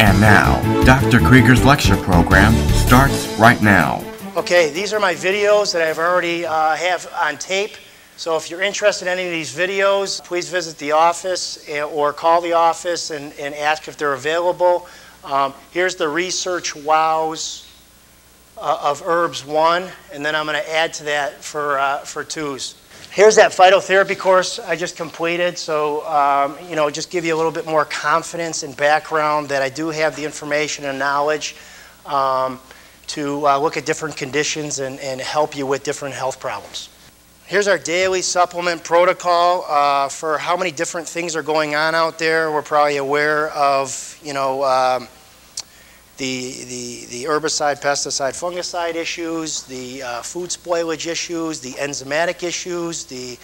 And now, Dr. Krieger's lecture program starts right now. Okay, these are my videos that I've already have on tape. So if you're interested in any of these videos, please visit the office or call the office and ask if they're available. Here's the research wows of herbs 1, and then I'm going to add to that for 2s. Here's that phytotherapy course I just completed, so just give you a little bit more confidence and background that I do have the information and knowledge to look at different conditions and help you with different health problems. Here's our daily supplement protocol for how many different things are going on out there. We're probably aware of, the herbicide, pesticide, fungicide issues, the food spoilage issues, the enzymatic issues, the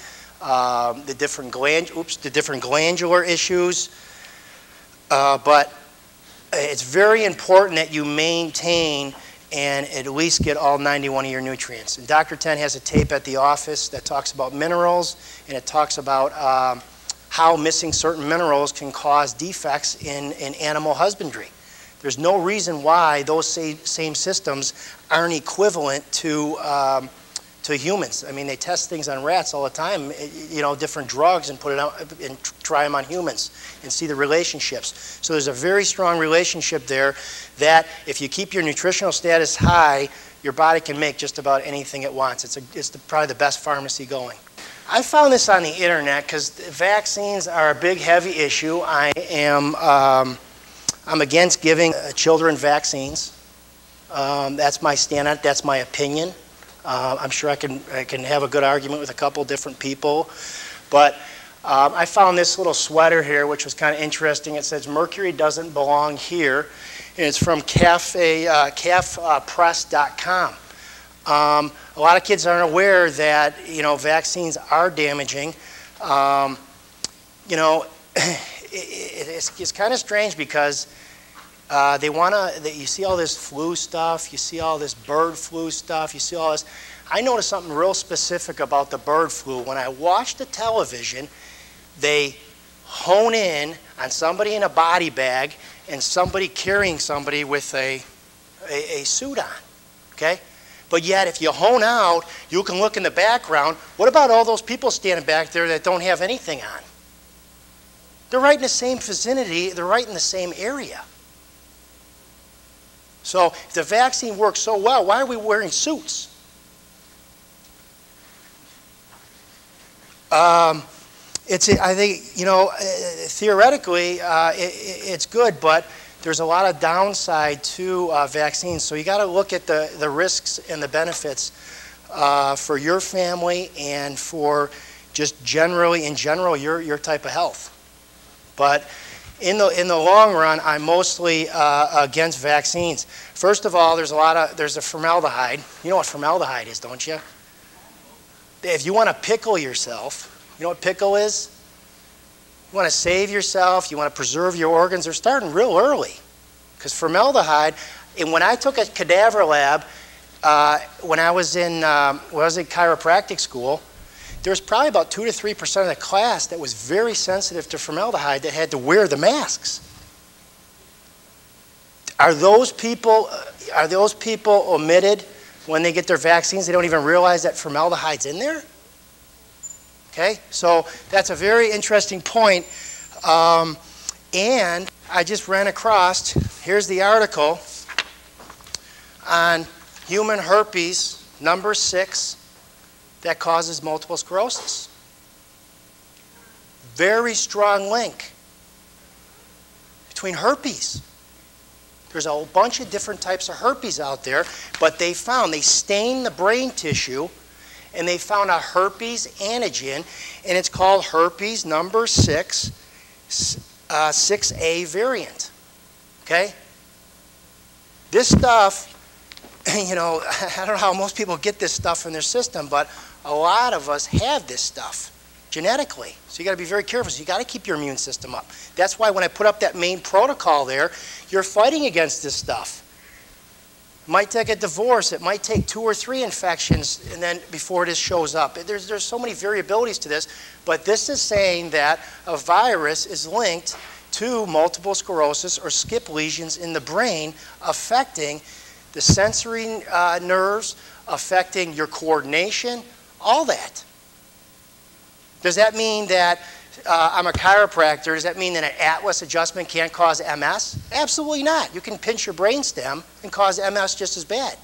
different glandular issues. But it's very important that you maintain and at least get all 91 of your nutrients. And Dr. Ten has a tape at the office that talks about minerals, and it talks about how missing certain minerals can cause defects in animal husbandry. There's no reason why those same systems aren't equivalent to humans. I mean, they test things on rats all the time, different drugs, and put it out and try them on humans and see the relationships. So there's a very strong relationship there that if you keep your nutritional status high, your body can make just about anything it wants. It's probably the best pharmacy going. I found this on the internet because vaccines are a big, heavy issue. I'm against giving children vaccines. That's my stand on it. That's my opinion. I'm sure I can have a good argument with a couple different people. But I found this little sweater here, which was kind of interesting. It says, "Mercury doesn't belong here." And it's from calfpress.com. A lot of kids aren't aware that, vaccines are damaging. It's kind of strange because you see all this flu stuff, you see all this bird flu stuff, you see all this. I noticed something real specific about the bird flu. When I watch the television, they hone in on somebody in a body bag and somebody carrying somebody with a suit on, okay? But yet, if you hone out, you can look in the background. What about all those people standing back there that don't have anything on? They're right in the same vicinity. They're right in the same area. So if the vaccine works so well, why are we wearing suits? I think, theoretically, it's good, but there's a lot of downside to vaccines. So you got to look at the risks and the benefits for your family and for just in general, your type of health. But in the long run, I'm mostly against vaccines. First of all, there's a formaldehyde. You know what formaldehyde is, don't you? If you want to pickle yourself, you know what pickle is? You want to save yourself, you want to preserve your organs, they're starting real early. Because formaldehyde, and when I took a cadaver lab, when I was in chiropractic school, there was probably about 2 to 3% of the class that was very sensitive to formaldehyde that had to wear the masks. Are those people omitted when they get their vaccines? They don't even realize that formaldehyde's in there? Okay, so that's a very interesting point. And I just ran across, here's the article on human herpes, number 6, that causes multiple sclerosis. Very strong link between herpes. There's a whole bunch of different types of herpes out there, but they stained the brain tissue, and they found a herpes antigen, and it's called herpes number 6, 6A variant. Okay? This stuff, I don't know how most people get this stuff in their system, but a lot of us have this stuff genetically. So you got to be very careful. So you got to keep your immune system up. That's why when I put up that main protocol there, you're fighting against this stuff. It might take a divorce. It might take 2 or 3 infections and then before this shows up. There's so many variabilities to this, but this is saying that a virus is linked to multiple sclerosis or skip lesions in the brain, affecting the sensory nerves, affecting your coordination, all that. Does that mean that I'm a chiropractor? Does that mean that an Atlas adjustment can't cause MS? Absolutely not. You can pinch your brainstem and cause MS just as bad.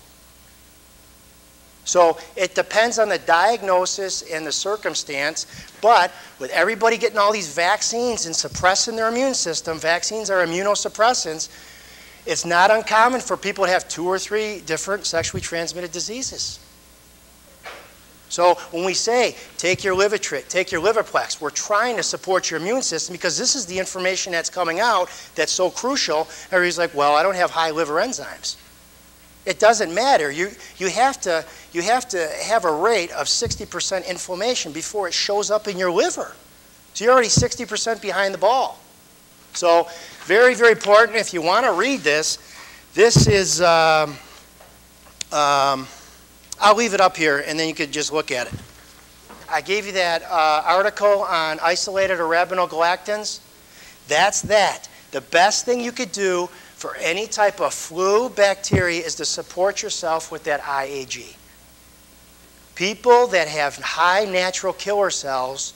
So it depends on the diagnosis and the circumstance, but with everybody getting all these vaccines and suppressing their immune system, vaccines are immunosuppressants, it's not uncommon for people to have 2 or 3 different sexually transmitted diseases. So when we say, take your Livitrit, take your Liverplex, we're trying to support your immune system because this is the information that's coming out that's so crucial. Everybody's like, well, I don't have high liver enzymes. It doesn't matter. You have to have a rate of 60% inflammation before it shows up in your liver. So you're already 60% behind the ball. So very, very important. If you want to read this, this is, I'll leave it up here and then you could just look at it. I gave you that article on isolated arabinogalactans. That's that. The best thing you could do for any type of flu bacteria is to support yourself with that IAG. People that have high natural killer cells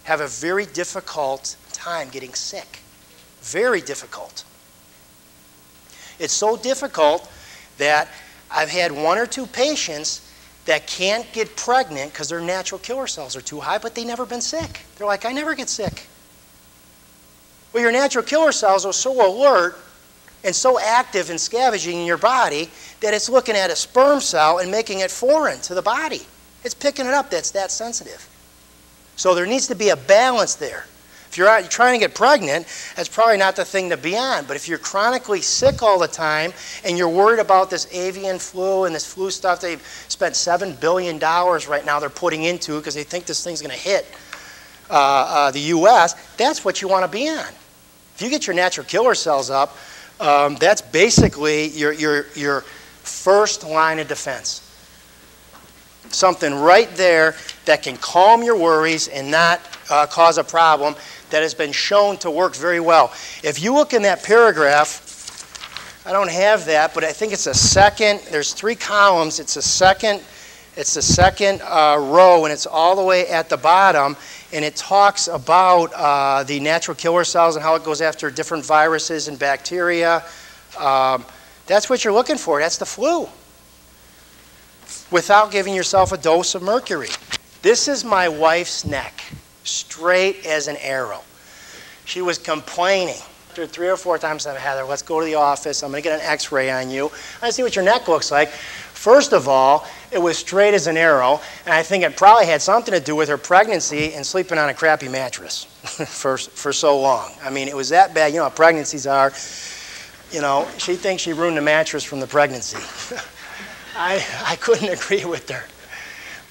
have a very difficult time getting sick. Very difficult. It's so difficult that I've had 1 or 2 patients that can't get pregnant because their natural killer cells are too high, but they've never been sick. They're like, I never get sick. Well, your natural killer cells are so alert and so active and scavenging in your body that it's looking at a sperm cell and making it foreign to the body. It's picking it up. That's that sensitive. So there needs to be a balance there. If you're trying to get pregnant, that's probably not the thing to be on. But if you're chronically sick all the time and you're worried about this avian flu and this flu stuff they've spent $7 billion right now they're putting into because they think this thing's going to hit the U.S., that's what you want to be on. If you get your natural killer cells up, that's basically your first line of defense. Something right there that can calm your worries and not cause a problem that has been shown to work very well. If you look in that paragraph, I don't have that, but I think it's a second, there's 3 columns, it's the second row, and it's all the way at the bottom, and it talks about the natural killer cells and how it goes after different viruses and bacteria. That's what you're looking for. That's the flu. Without giving yourself a dose of mercury. This is my wife's neck, straight as an arrow. She was complaining. After 3 or 4 times, I said, Heather, let's go to the office. I'm going to get an x-ray on you. I see what your neck looks like. First of all, it was straight as an arrow, and I think it probably had something to do with her pregnancy and sleeping on a crappy mattress for so long. I mean, it was that bad. You know how pregnancies are. You know, she thinks she ruined the mattress from the pregnancy. I couldn't agree with her.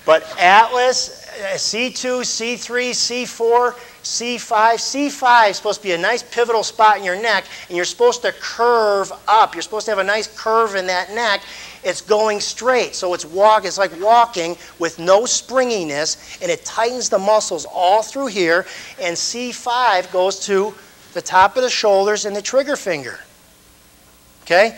But Atlas, C2, C3, C4, C5. C5 is supposed to be a nice pivotal spot in your neck, and you're supposed to curve up. You're supposed to have a nice curve in that neck. It's going straight, so it's like walking with no springiness, and it tightens the muscles all through here, and C5 goes to the top of the shoulders and the trigger finger. Okay?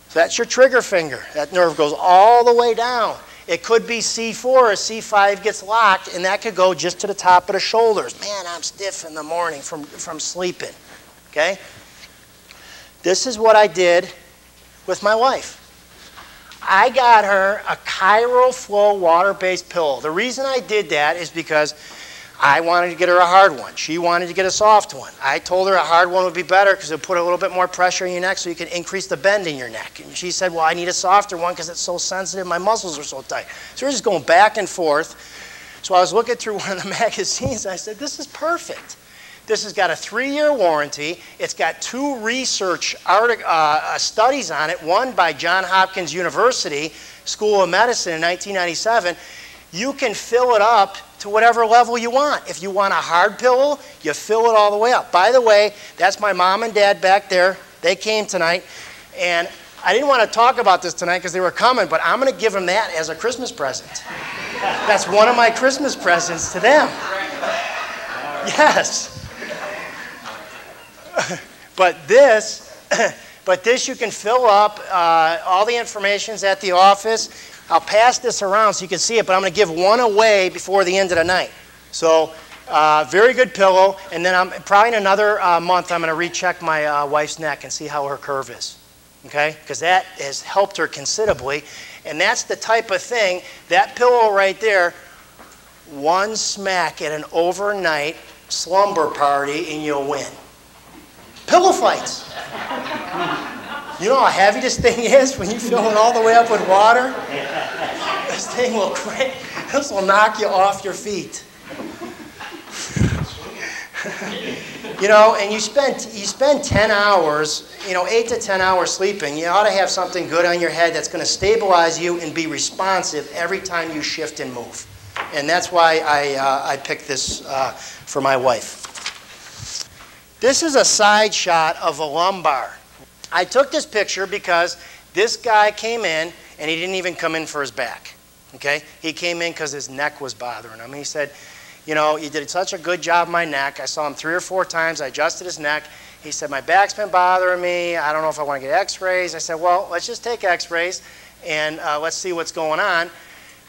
So that's your trigger finger. That nerve goes all the way down. It could be C4 or C5 gets locked, and that could go just to the top of the shoulders. Man, I'm stiff in the morning from sleeping. Okay? This is what I did with my wife. I got her a ChiroFlow water-based pillow. The reason I did that is because I wanted to get her a hard one. She wanted to get a soft one. I told her a hard one would be better because it would put a little bit more pressure in your neck so you can increase the bend in your neck. And she said, well, I need a softer one because it's so sensitive, my muscles are so tight. So we're just going back and forth. So I was looking through one of the magazines and I said, this is perfect. This has got a 3-year warranty. It's got 2 research studies on it, one by Johns Hopkins University School of Medicine in 1997. You can fill it up to whatever level you want. If you want a hard pillow, you fill it all the way up. By the way, that's my mom and dad back there. They came tonight. And I didn't want to talk about this tonight because they were coming, but I'm going to give them that as a Christmas present. That's one of my Christmas presents to them. Yes. But this, you can fill up. All the information's at the office. I'll pass this around so you can see it, but I'm going to give one away before the end of the night. So very good pillow. And then probably in another month, I'm going to recheck my wife's neck and see how her curve is. Okay? Because that has helped her considerably. And that's the type of thing, that pillow right there, one smack at an overnight slumber party and you'll win. Pillow fights. You know how heavy this thing is when you fill it all the way up with water? This thing will crank. This will knock you off your feet. You know, and you spend 10 hours, 8 to 10 hours sleeping. You ought to have something good on your head that's going to stabilize you and be responsive every time you shift and move. And that's why I picked this for my wife. This is a side shot of a lumbar. I took this picture because this guy came in and he didn't even come in for his back. Okay? He came in because his neck was bothering him. He said, you did such a good job on my neck. I saw him 3 or 4 times. I adjusted his neck. He said, my back's been bothering me. I don't know if I want to get x-rays. I said, well, let's just take x-rays and let's see what's going on.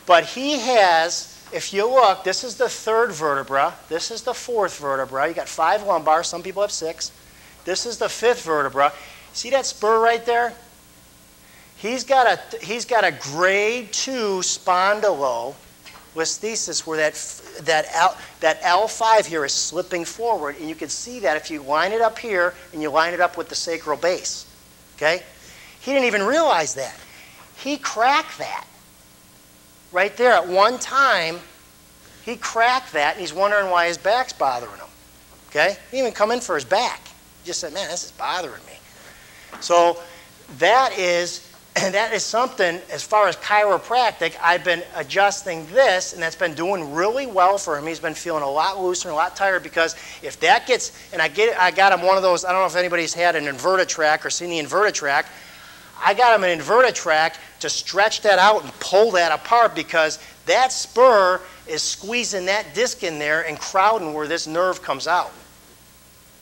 But he has, if you look, this is the 3rd vertebra. This is the 4th vertebra. You got 5 lumbar. Some people have 6. This is the 5th vertebra. See that spur right there? He's got a grade 2 spondylolisthesis where that L5 here is slipping forward, and you can see that if you line it up here and you line it up with the sacral base. Okay? He didn't even realize that. He cracked that. Right there at one time, he cracked that, and he's wondering why his back's bothering him. Okay? He didn't even come in for his back. He just said, man, this is bothering me. So that is something, as far as chiropractic, I've been adjusting this, and that's been doing really well for him. He's been feeling a lot looser and a lot tighter because if that gets, and I got him one of those, I don't know if anybody's had an inverted track or seen the inverted track. I got him an inverted track to stretch that out and pull that apart because that spur is squeezing that disc in there and crowding where this nerve comes out.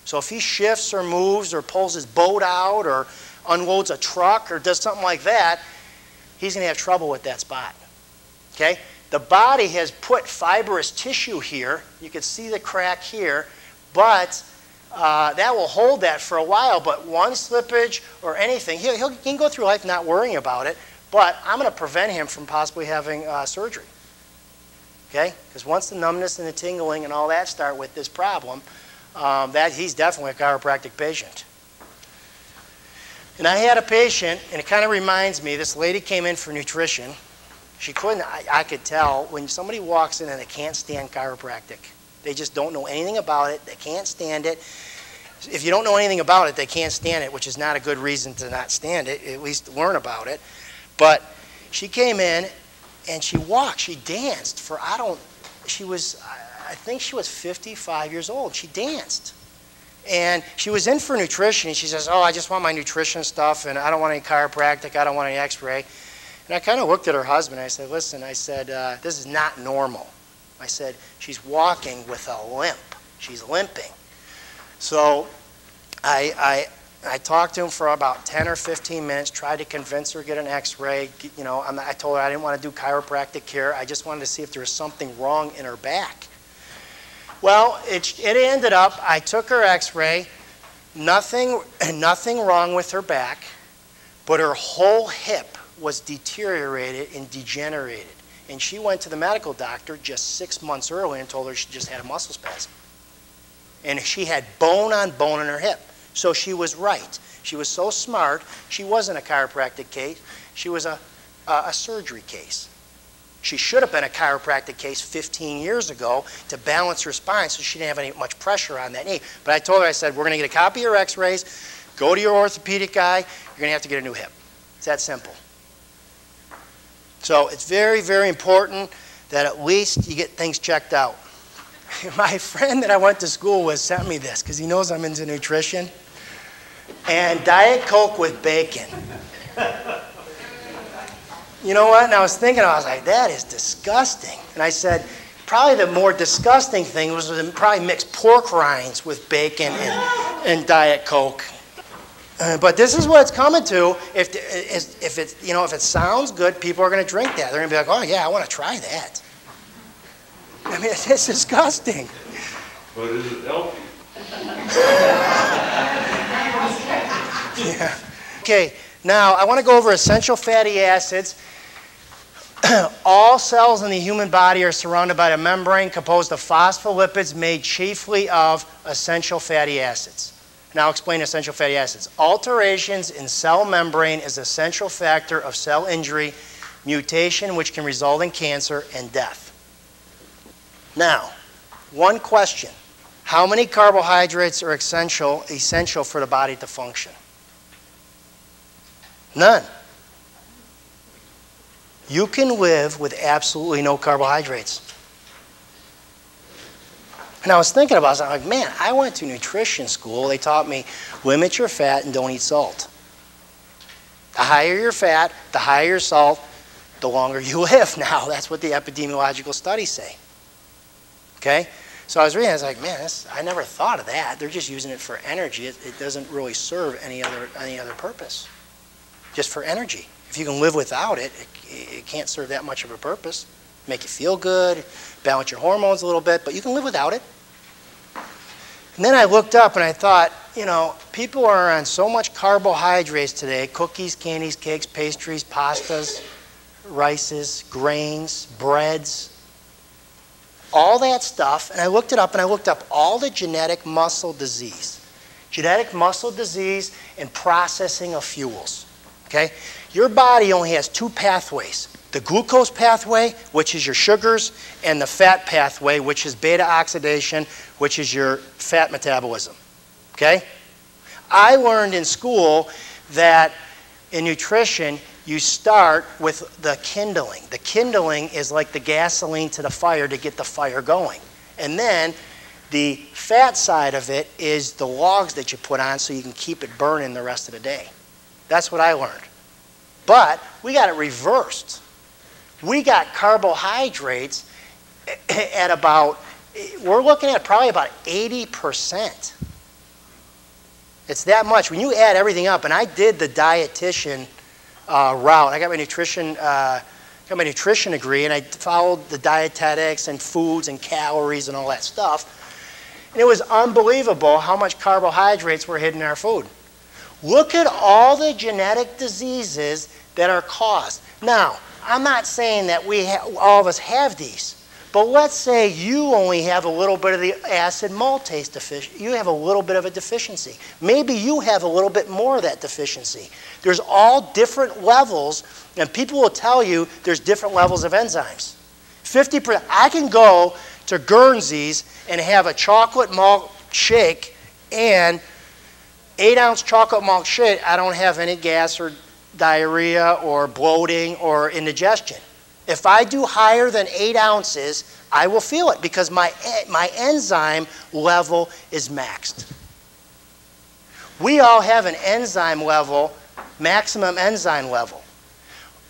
So if he shifts or moves or pulls his boat out or unloads a truck or does something like that, he's going to have trouble with that spot. Okay? The body has put fibrous tissue here. You can see the crack here, but that will hold that for a while. But one slippage or anything, he can go through life not worrying about it, but I'm going to prevent him from possibly having surgery. Okay? Because once the numbness and the tingling and all that start with this problem, he's definitely a chiropractic patient. And I had a patient, and it kind of reminds me, this lady came in for nutrition. She couldn't, I could tell, when somebody walks in and they can't stand chiropractic. They just don't know anything about it. They can't stand it. If you don't know anything about it, they can't stand it, which is not a good reason to not stand it, at least learn about it. But she came in, and she walked, she danced for, I think she was 55 years old. She danced. And she was in for nutrition, and she says, oh, I just want my nutrition stuff, and I don't want any chiropractic, I don't want any x-ray. And I kind of looked at her husband, and I said, listen, I said, this is not normal. I said, she's walking with a limp. She's limping. So I talked to him for about 10 or 15 minutes, tried to convince her to get an x-ray. I told her I didn't want to do chiropractic care. I just wanted to see if there was something wrong in her back. Well, it ended up, I took her x-ray, nothing wrong with her back, but her whole hip was deteriorated and degenerated. And she went to the medical doctor just 6 months earlier and told her she just had a muscle spasm. And she had bone on bone in her hip. So she was right. She was so smart, she wasn't a chiropractic case, she was a surgery case. She should have been a chiropractic case 15 years ago to balance her spine so she didn't have much pressure on that knee. But I told her, I said, we're going to get a copy of your x-rays, go to your orthopedic guy, you're going to have to get a new hip. It's that simple. So it's very, very important that at least you get things checked out. My friend that I went to school with sent me this because he knows I'm into nutrition. And Diet Coke with bacon. You know what? And I was thinking, I was like, that is disgusting. And I said, probably the more disgusting thing was to probably mix pork rinds with bacon and Diet Coke. But this is what it's coming to. If it sounds good, people are going to drink that. They're going to be like, oh yeah, I want to try that. I mean, it's disgusting. But is it healthy? Yeah. Okay, now I want to go over essential fatty acids. All cells in the human body are surrounded by a membrane composed of phospholipids made chiefly of essential fatty acids. Now I'll explain essential fatty acids. Alterations in cell membrane is a central factor of cell injury, mutation which can result in cancer and death. Now, one question. How many carbohydrates are essential for the body to function? None. You can live with absolutely no carbohydrates. And I was thinking about it, I was like, man, I went to nutrition school. They taught me, limit your fat and don't eat salt. The higher your fat, the higher your salt, the longer you live now. That's what the epidemiological studies say. Okay? So I was reading, I was like, man, I never thought of that. They're just using it for energy. It doesn't really serve any other purpose. Just for energy. If you can live without it, it can't serve that much of a purpose. Make you feel good, balance your hormones a little bit, but you can live without it. And then I looked up and I thought, you know, people are on so much carbohydrates today, cookies, candies, cakes, pastries, pastas, rices, grains, breads, all that stuff. And I looked it up and I looked up all the genetic muscle disease. Genetic muscle disease and processing of fuels. Okay? Your body only has two pathways. The glucose pathway, which is your sugars, and the fat pathway, which is beta oxidation, which is your fat metabolism. Okay? I learned in school that in nutrition, you start with the kindling. The kindling is like the gasoline to the fire to get the fire going. And then the fat side of it is the logs that you put on so you can keep it burning the rest of the day. That's what I learned. But we got it reversed. We got carbohydrates at about, we're looking at probably about 80%. It's that much. When you add everything up, and I did the dietitian route. I got my nutrition degree, and I followed the dietetics and foods and calories and all that stuff. And it was unbelievable how much carbohydrates were hidden in our food. Look at all the genetic diseases that are caused. Now, I'm not saying that all of us have these, but let's say you only have a little bit of the acid maltase deficiency. You have a little bit of a deficiency. Maybe you have a little bit more of that deficiency. There's all different levels, and people will tell you there's different levels of enzymes. 50%. I can go to Guernsey's and have a chocolate malt shake and 8-ounce chocolate malt shake. I don't have any gas or diarrhea or bloating or indigestion. If I do higher than 8 ounces, I will feel it because my enzyme level is maxed. We all have an enzyme level, maximum enzyme level.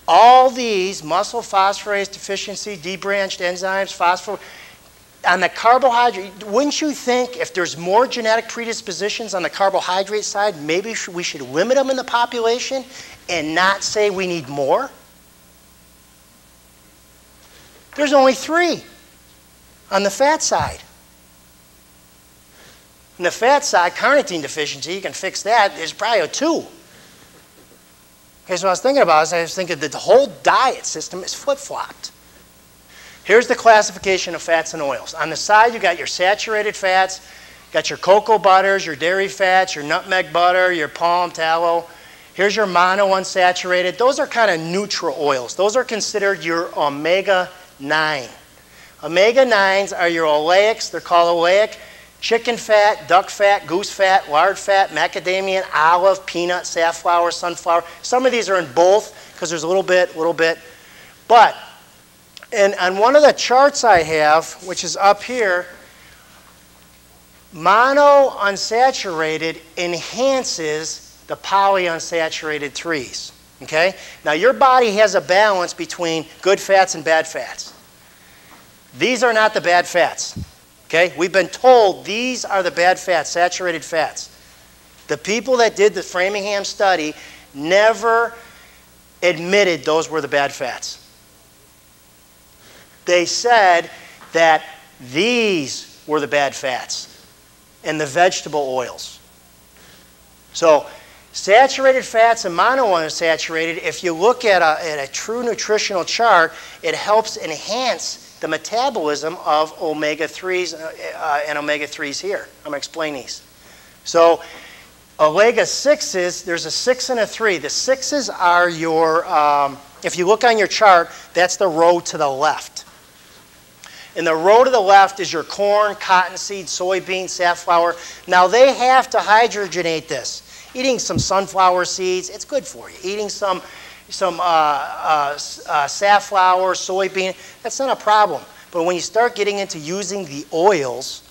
All these muscle phosphorase deficiency, debranched enzymes, phosphor, on the carbohydrate, wouldn't you think if there's more genetic predispositions on the carbohydrate side, maybe we should limit them in the population and not say we need more? There's only 3 on the fat side. On the fat side, carnitine deficiency, you can fix that. There's probably a 2. Okay, so I was thinking about it. I was thinking that the whole diet system is flip-flopped. Here's the classification of fats and oils. On the side, you got your saturated fats, got your cocoa butters, your dairy fats, your nutmeg butter, your palm tallow. Here's your monounsaturated. Those are kind of neutral oils. Those are considered your omega-9. Omega-9s are your oleics. They're called oleic. Chicken fat, duck fat, goose fat, lard fat, macadamia, olive, peanut, safflower, sunflower. Some of these are in both because there's a little bit. But and on one of the charts I have, which is up here, monounsaturated enhances the polyunsaturated 3s. Okay? Now your body has a balance between good fats and bad fats. These are not the bad fats. Okay? We've been told these are the bad fats, saturated fats. The people that did the Framingham study never admitted those were the bad fats. They said that these were the bad fats and the vegetable oils. So saturated fats and monounsaturated, if you look at a true nutritional chart, it helps enhance the metabolism of omega-3s and omega-3s here. I'm going to explain these. So omega-6s, there's a 6 and a 3. The 6s are your, if you look on your chart, that's the row to the left. And the row to the left is your corn, cottonseed, soybean, safflower. Now they have to hydrogenate this. Eating some sunflower seeds, it's good for you. Eating some safflower, soybean, that's not a problem. But when you start getting into using the oils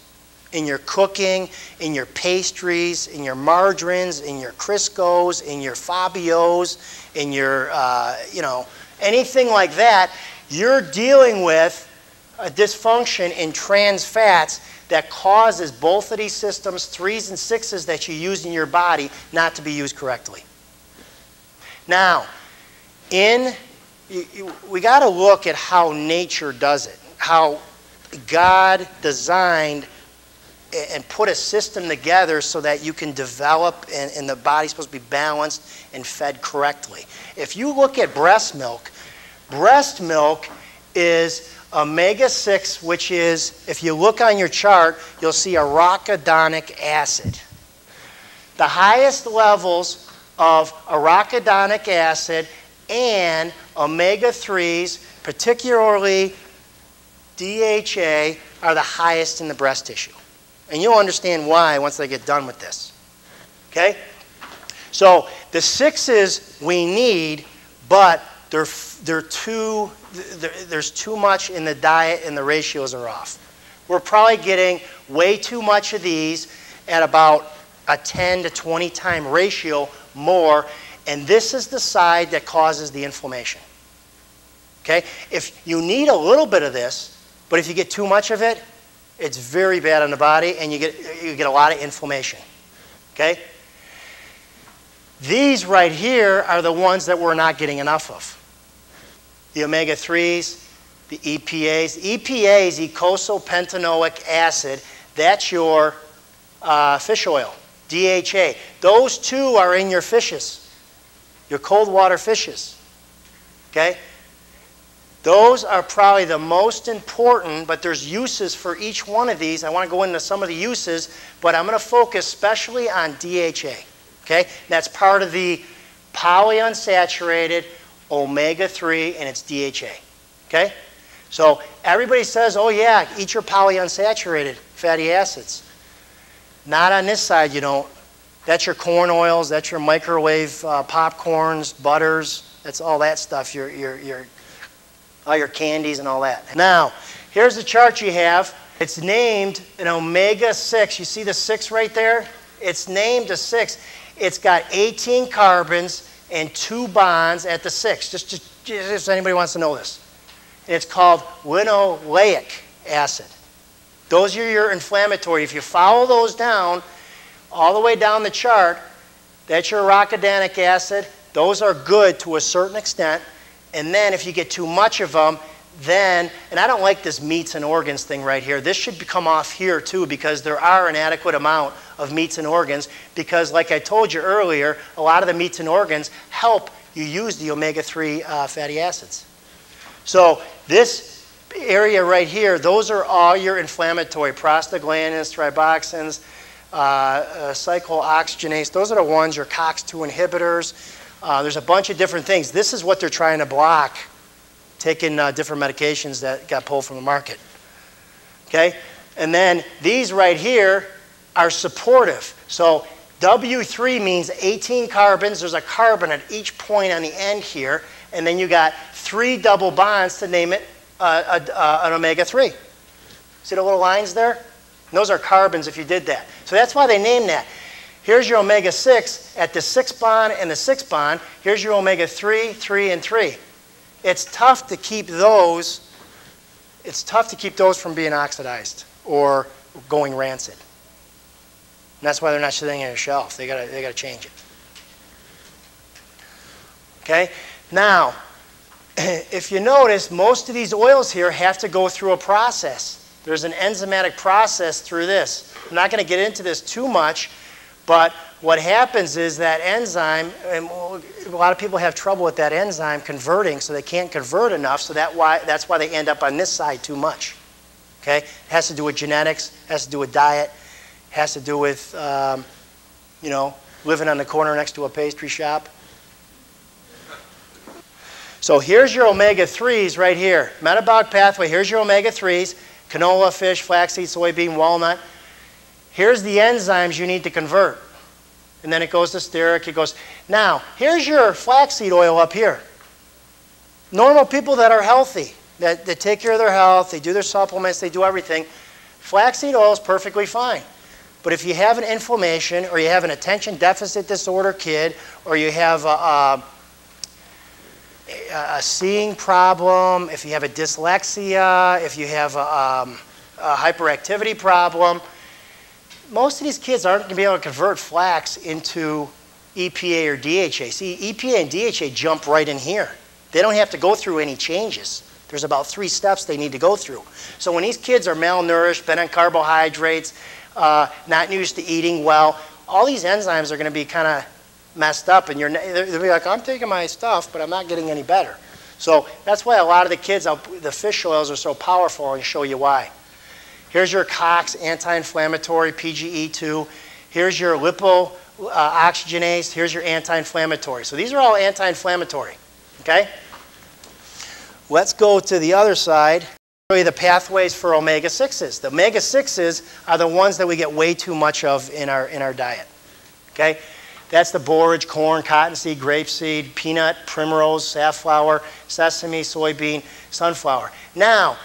in your cooking, in your pastries, in your margarines, in your Criscos, in your Fabios, in your, anything like that, you're dealing with a dysfunction in trans fats that causes both of these systems, 3s and 6s that you use in your body, not to be used correctly. Now, we got to look at how nature does it, how God designed and put a system together so that you can develop and the body's supposed to be balanced and fed correctly. If you look at breast milk is omega-6, which is, if you look on your chart, you'll see arachidonic acid. The highest levels of arachidonic acid and omega-3s, particularly DHA, are the highest in the breast tissue. And you'll understand why once I get done with this. Okay? So the 6s we need, but there's too much in the diet and the ratios are off. We're probably getting way too much of these at about a 10 to 20 time ratio more, and this is the side that causes the inflammation. Okay? If you need a little bit of this, but if you get too much of it, it's very bad on the body and you get a lot of inflammation. Okay? These right here are the ones that we're not getting enough of. The omega-3s, the EPAs. EPA is eicosapentaenoic acid. That's your fish oil, DHA. Those two are in your fishes, your cold water fishes. Okay? Those are probably the most important, but there's uses for each one of these. I want to go into some of the uses, but I'm going to focus especially on DHA. Okay? That's part of the polyunsaturated omega-3, and it's DHA. Okay? So everybody says, oh yeah, eat your polyunsaturated fatty acids. Not on this side, you don't. That's your corn oils, that's your microwave popcorns, butters, that's all that stuff, all your candies and all that. Now, here's the chart you have. It's named an omega-6. You see the 6 right there? It's named a 6. It's got 18 carbons and 2 bonds at the 6, just if anybody wants to know this. And it's called linoleic acid. Those are your inflammatory. If you follow those down, all the way down the chart, that's your arachidonic acid. Those are good to a certain extent. And then if you get too much of them, then, and I don't like this meats and organs thing right here. This should come off here too, because there are an adequate amount of meats and organs, because like I told you earlier, a lot of the meats and organs help you use the omega-3 fatty acids. So this area right here, those are all your inflammatory, prostaglandins, ribosins, cyclooxygenase. Those are the ones, your COX-2 inhibitors. There's a bunch of different things. This is what they're trying to block, taking different medications that got pulled from the market. Okay? And then these right here are supportive. So W3 means 18 carbons. There's a carbon at each point on the end here. And then you got 3 double bonds to name it an omega-3. See the little lines there? And those are carbons if you did that. So that's why they named that. Here's your omega-6 at the 6 bond and the 6 bond. Here's your omega-3, 3, and 3. It's tough to keep those. It's tough to keep those from being oxidized or going rancid. And that's why they're not sitting on your shelf. They gotta change it. Okay? Now, if you notice, most of these oils here have to go through a process. There's an enzymatic process through this. I'm not going to get into this too much, but what happens is that enzyme, and a lot of people have trouble with that enzyme converting, so they can't convert enough, so that's why they end up on this side too much. Okay? It has to do with genetics, has to do with diet, has to do with, you know, living on the corner next to a pastry shop. So here's your omega-3s right here. Metabolic pathway, here's your omega-3s. Canola, fish, flaxseed, soybean, walnut. Here's the enzymes you need to convert. And then it goes to stearic, it goes. Now, here's your flaxseed oil up here. Normal people that are healthy, that take care of their health, they do their supplements, they do everything, flaxseed oil is perfectly fine. But if you have an inflammation, or you have an attention deficit disorder kid, or you have a seeing problem, if you have a dyslexia, if you have a hyperactivity problem, most of these kids aren't going to be able to convert flax into EPA or DHA. See, EPA and DHA jump right in here. They don't have to go through any changes. There's about 3 steps they need to go through. So when these kids are malnourished, been on carbohydrates, not used to eating well, all these enzymes are going to be kind of messed up, and they'll be like, I'm taking my stuff, but I'm not getting any better. So that's why a lot of the kids, the fish oils are so powerful, and I'll show you why. Here's your COX anti-inflammatory, PGE2. Here's your lipo-oxygenase. Here's your anti-inflammatory. So these are all anti-inflammatory, okay? Let's go to the other side. Show you the pathways for omega-6s. The omega-6s are the ones that we get way too much of in our diet, okay? That's the borage, corn, cottonseed, grapeseed, peanut, primrose, safflower, sesame, soybean, sunflower. Now,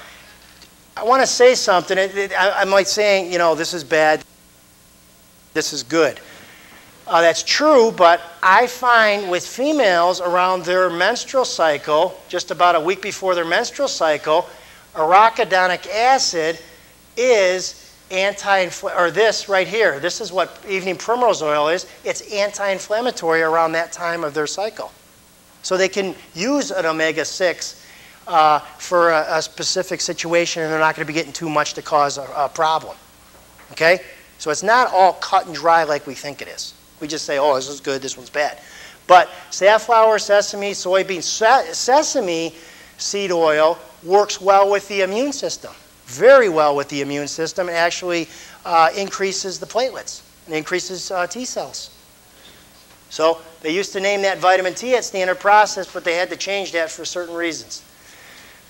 I want to say something. I'm like saying, you know, this is bad, this is good. That's true, but I find with females around their menstrual cycle, just about a week before their menstrual cycle, arachidonic acid is or this right here, this is what evening primrose oil is. It's anti-inflammatory around that time of their cycle. So they can use an omega-6 for a specific situation, and they're not going to be getting too much to cause a problem. Okay? So it's not all cut and dry like we think it is. We just say, oh, this is good, this one's bad. But safflower, sesame, soybean, sesame seed oil works well with the immune system. Very well with the immune system. It actually increases the platelets and increases T cells. So they used to name that vitamin T at standard process, but they had to change that for certain reasons.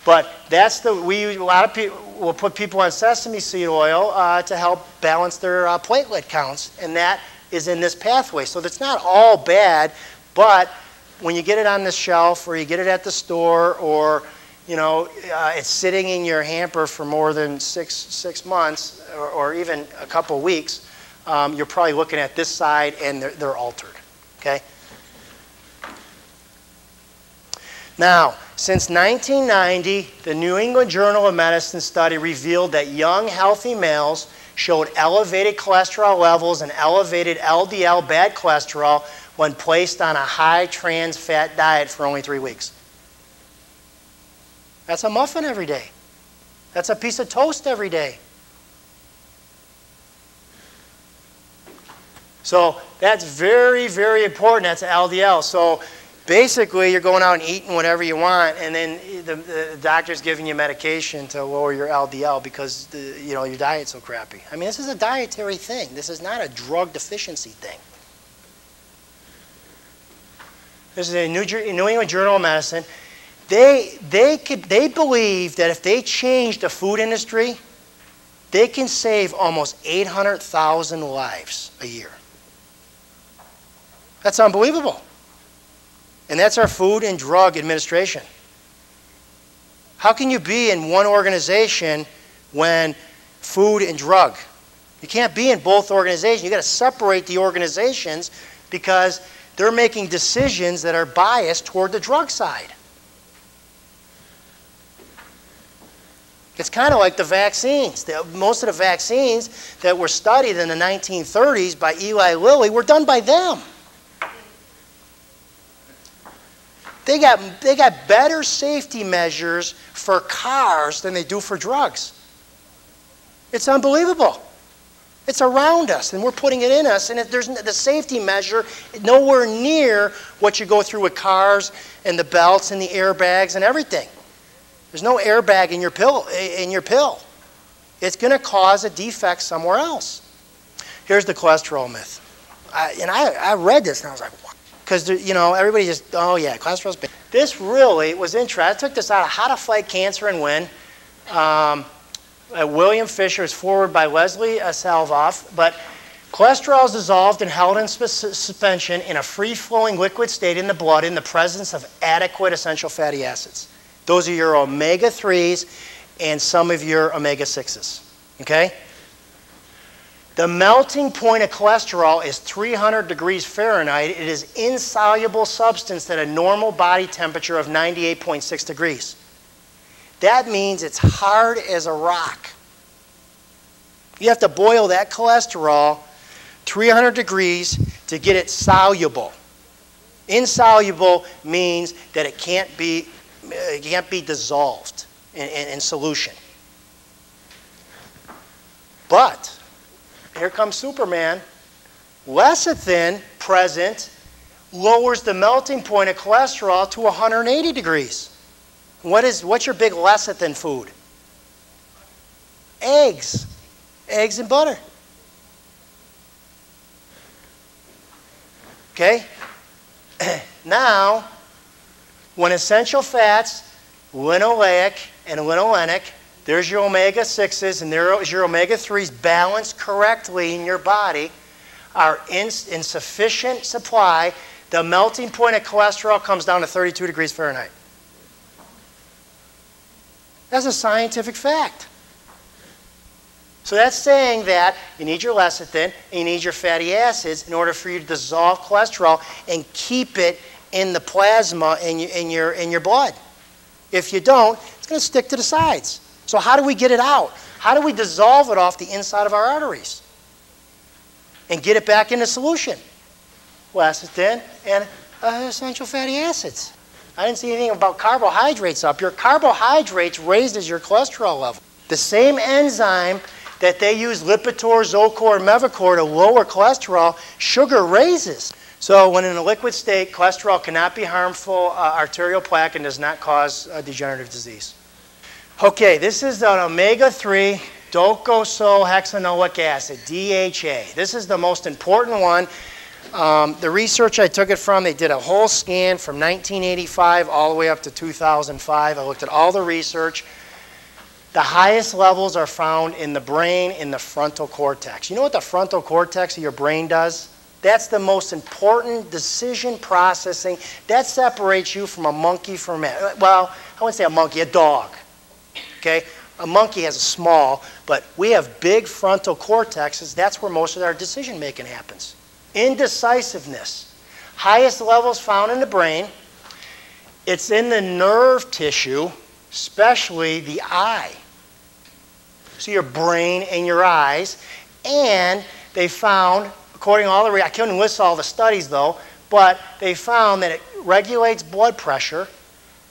But that's a lot of people will put people on sesame seed oil to help balance their platelet counts, and that is in this pathway. So that's not all bad, but when you get it on the shelf, or you get it at the store, or you know, it's sitting in your hamper for more than six months, or even a couple weeks, you're probably looking at this side, and they're altered. Okay. Now, since 1990, the New England Journal of Medicine study revealed that young, healthy males showed elevated cholesterol levels and elevated LDL bad cholesterol when placed on a high trans fat diet for only 3 weeks. That's a muffin every day. That's a piece of toast every day. So that's very, very important. That's LDL. So basically, you're going out and eating whatever you want, and then the doctor's giving you medication to lower your LDL because your diet's so crappy. I mean, this is a dietary thing. This is not a drug deficiency thing. This is a New England Journal of Medicine. They believe that if they change the food industry, they can save almost 800,000 lives a year. That's unbelievable. And that's our Food and Drug Administration. How can you be in one organization when food and drug? You can't be in both organizations. You've got to separate the organizations because they're making decisions that are biased toward the drug side. It's kind of like the vaccines. Most of the vaccines that were studied in the 1930s by Eli Lilly were done by them. They got better safety measures for cars than they do for drugs. It's unbelievable. It's around us, and we're putting it in us, and there's the safety measure nowhere near what you go through with cars and the belts and the airbags and everything. There's no airbag in your pill. It's going to cause a defect somewhere else. Here's the cholesterol myth. I read this, and I was like, what? Because, you know, everybody just, oh, yeah, cholesterol's bad. This really was interesting. I took this out of How to Fight Cancer and Win. William Fisher is forwarded by Leslie Salvoff. But cholesterol is dissolved and held in suspension in a free-flowing liquid state in the blood in the presence of adequate essential fatty acids. Those are your omega-3s and some of your omega-6s, okay? The melting point of cholesterol is 300 degrees Fahrenheit. It is insoluble substance at a normal body temperature of 98.6 degrees. That means it's hard as a rock. You have to boil that cholesterol 300 degrees to get it soluble. Insoluble means that it can't be dissolved in solution. But here comes Superman. Lecithin present lowers the melting point of cholesterol to 180 degrees. What's your big lecithin food? Eggs. Eggs and butter. Okay? Now, when essential fats, linoleic and linolenic, there's your omega-6s and there's your omega-3s balanced correctly in your body, are in sufficient supply, the melting point of cholesterol comes down to 32 degrees Fahrenheit. That's a scientific fact. So that's saying that you need your lecithin and you need your fatty acids in order for you to dissolve cholesterol and keep it in the plasma in your blood. If you don't, it's going to stick to the sides. So how do we get it out? How do we dissolve it off the inside of our arteries and get it back into solution? Lecithin and essential fatty acids. I didn't see anything about carbohydrates up. Your carbohydrates raises your cholesterol level. The same enzyme that they use Lipitor, Zocor, and Mevacor to lower cholesterol, sugar raises. So when in a liquid state, cholesterol cannot be harmful arterial plaque and does not cause degenerative disease. Okay, this is an omega-3 docosahexaenoic acid, DHA. This is the most important one. The research I took it from, they did a whole scan from 1985 all the way up to 2005. I looked at all the research. The highest levels are found in the brain, in the frontal cortex. You know what the frontal cortex of your brain does? That's the most important decision processing. That separates you from a monkey from a man. Well, I wouldn't say a monkey, a dog. Okay? A monkey has a small, but we have big frontal cortexes. That's where most of our decision making happens. Indecisiveness. Highest levels found in the brain. It's in the nerve tissue, especially the eye. So your brain and your eyes. And they found, according to all the, I couldn't list all the studies though, but they found that it regulates blood pressure,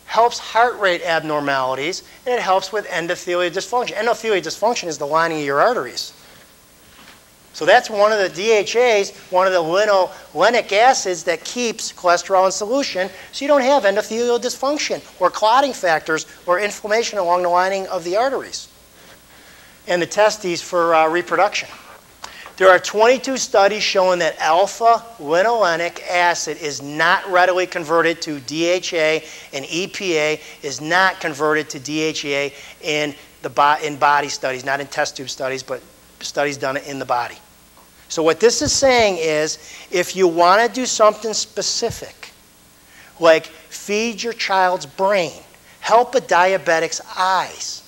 helps heart rate abnormalities, and it helps with endothelial dysfunction. Endothelial dysfunction is the lining of your arteries. So that's one of the DHAs, one of the linolenic acids that keeps cholesterol in solution so you don't have endothelial dysfunction or clotting factors or inflammation along the lining of the arteries and the testes for reproduction. There are 22 studies showing that alpha-linolenic acid is not readily converted to DHA, and EPA is not converted to DHA in body studies, not in test tube studies, but studies done in the body. So what this is saying is, if you want to do something specific, like feed your child's brain, help a diabetic's eyes,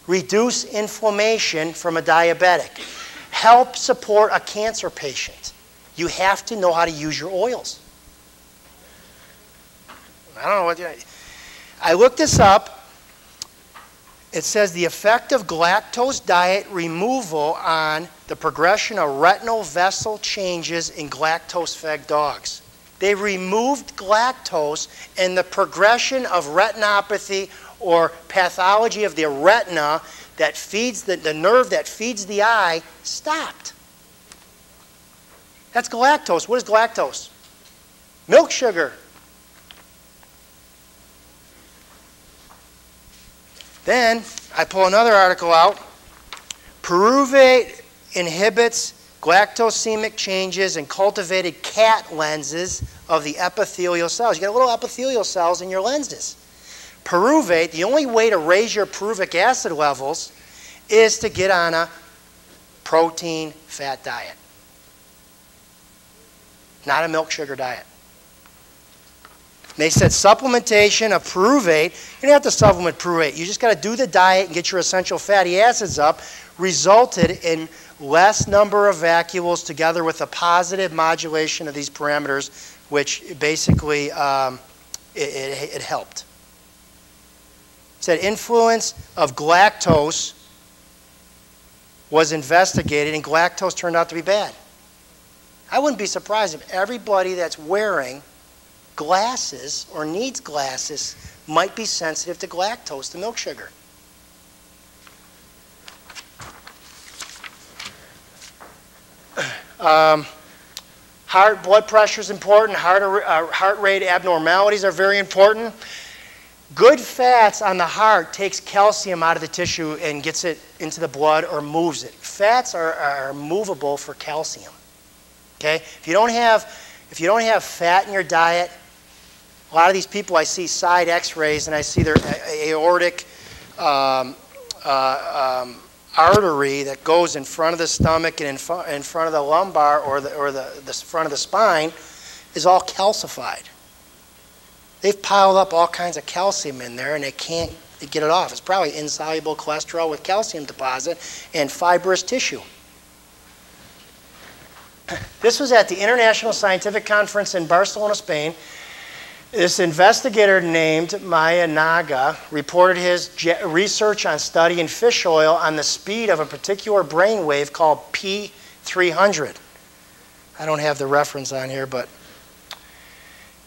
reduce inflammation from a diabetic, help support a cancer patient, you have to know how to use your oils. I don't know what I looked this up. It says the effect of galactose diet removal on the progression of retinal vessel changes in galactose-fed dogs. They removed galactose and the progression of retinopathy or pathology of the retina that feeds the nerve that feeds the eye stopped. That's galactose. What is galactose? Milk sugar. Then I pull another article out. Pyruvate inhibits galactosemic changes in cultivated cat lenses of the epithelial cells. You got little epithelial cells in your lenses. Pyruvate, the only way to raise your pyruvic acid levels is to get on a protein fat diet, not a milk sugar diet. They said supplementation of pyruvate, you don't have to supplement pyruvate, you just got to do the diet and get your essential fatty acids up, resulted in less number of vacuoles together with a positive modulation of these parameters, which basically it helped. It said influence of galactose was investigated and galactose turned out to be bad. I wouldn't be surprised if everybody that's wearing glasses or needs glasses might be sensitive to galactose, the milk sugar. Heart blood pressure is important. Heart rate abnormalities are very important. Good fats on the heart takes calcium out of the tissue and gets it into the blood or moves it. Fats are movable for calcium. Okay? If you don't have fat in your diet, a lot of these people I see side X-rays and I see their aortic artery that goes in front of the stomach and in front of the lumbar or the front of the spine is all calcified. They've piled up all kinds of calcium in there and they can't get it off. It's probably insoluble cholesterol with calcium deposit and fibrous tissue. This was at the International Scientific Conference in Barcelona, Spain. This investigator named Maya Naga reported his research on studying fish oil on the speed of a particular brain wave called P300. I don't have the reference on here, but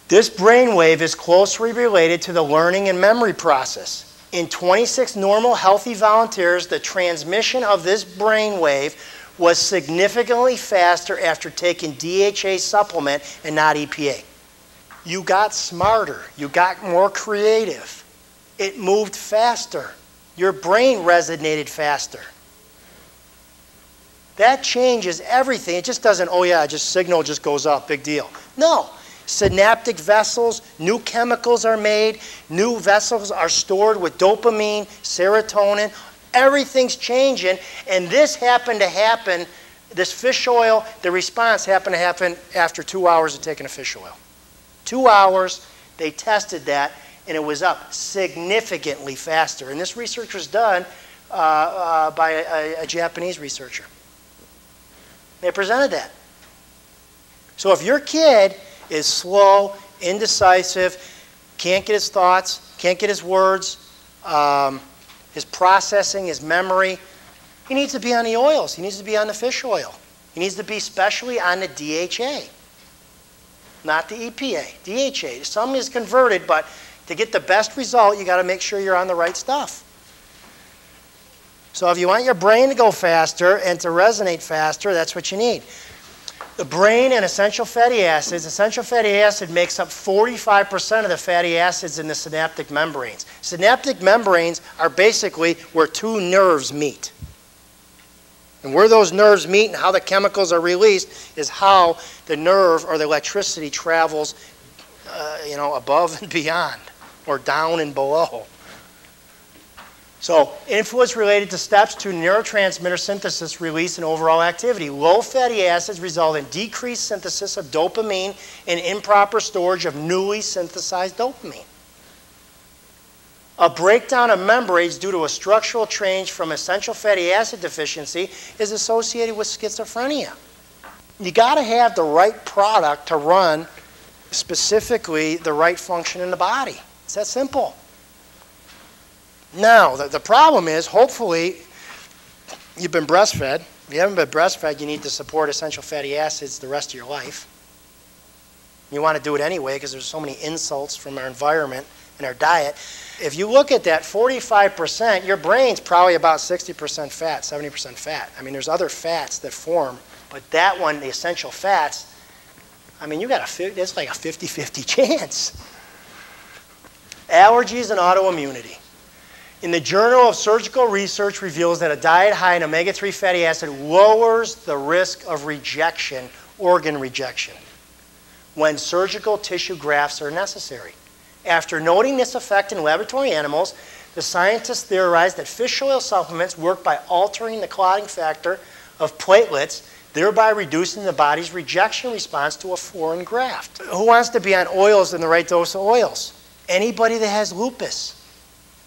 this brain wave is closely related to the learning and memory process. In 26 normal healthy volunteers, the transmission of this brain wave was significantly faster after taking DHA supplement and not EPA. You got smarter. You got more creative. It moved faster. Your brain resonated faster. That changes everything. It just doesn't, oh yeah, signal just goes up, big deal. No. Synaptic vessels, new chemicals are made, new vessels are stored with dopamine, serotonin. Everything's changing, and this happened to happen, this fish oil, the response happened to happen after 2 hours of taking a fish oil. 2 hours, they tested that, and it was up significantly faster. And this research was done by a Japanese researcher. They presented that. So if your kid is slow, indecisive, can't get his thoughts, can't get his words, his processing, his memory, he needs to be on the oils. He needs to be on the fish oil. He needs to be especially on the DHA. Not the EPA, DHA. Some is converted, but to get the best result, you got to make sure you're on the right stuff. So if you want your brain to go faster and to resonate faster, that's what you need. The brain and essential fatty acids. Essential fatty acid makes up 45% of the fatty acids in the synaptic membranes. Synaptic membranes are basically where two nerves meet. And where those nerves meet and how the chemicals are released is how the nerve or the electricity travels, above and beyond, or down and below. So, influence related to steps to neurotransmitter synthesis, release, and overall activity. Low fatty acids result in decreased synthesis of dopamine and improper storage of newly synthesized dopamine. A breakdown of membranes due to a structural change from essential fatty acid deficiency is associated with schizophrenia. You got to have the right product to run specifically the right function in the body. It's that simple. Now, the problem is, hopefully, you've been breastfed. If you haven't been breastfed, you need to support essential fatty acids the rest of your life. You want to do it anyway because there's so many insults from our environment and our diet. If you look at that 45%, your brain's probably about 60% fat, 70% fat. I mean, there's other fats that form, but that one, the essential fats, I mean, it's like a 50-50 chance. Allergies and autoimmunity. In the Journal of Surgical Research reveals that a diet high in omega-3 fatty acid lowers the risk of rejection, organ rejection, when surgical tissue grafts are necessary. After noting this effect in laboratory animals, the scientists theorized that fish oil supplements work by altering the clotting factor of platelets, thereby reducing the body's rejection response to a foreign graft. Who wants to be on oils and the right dose of oils? Anybody that has lupus,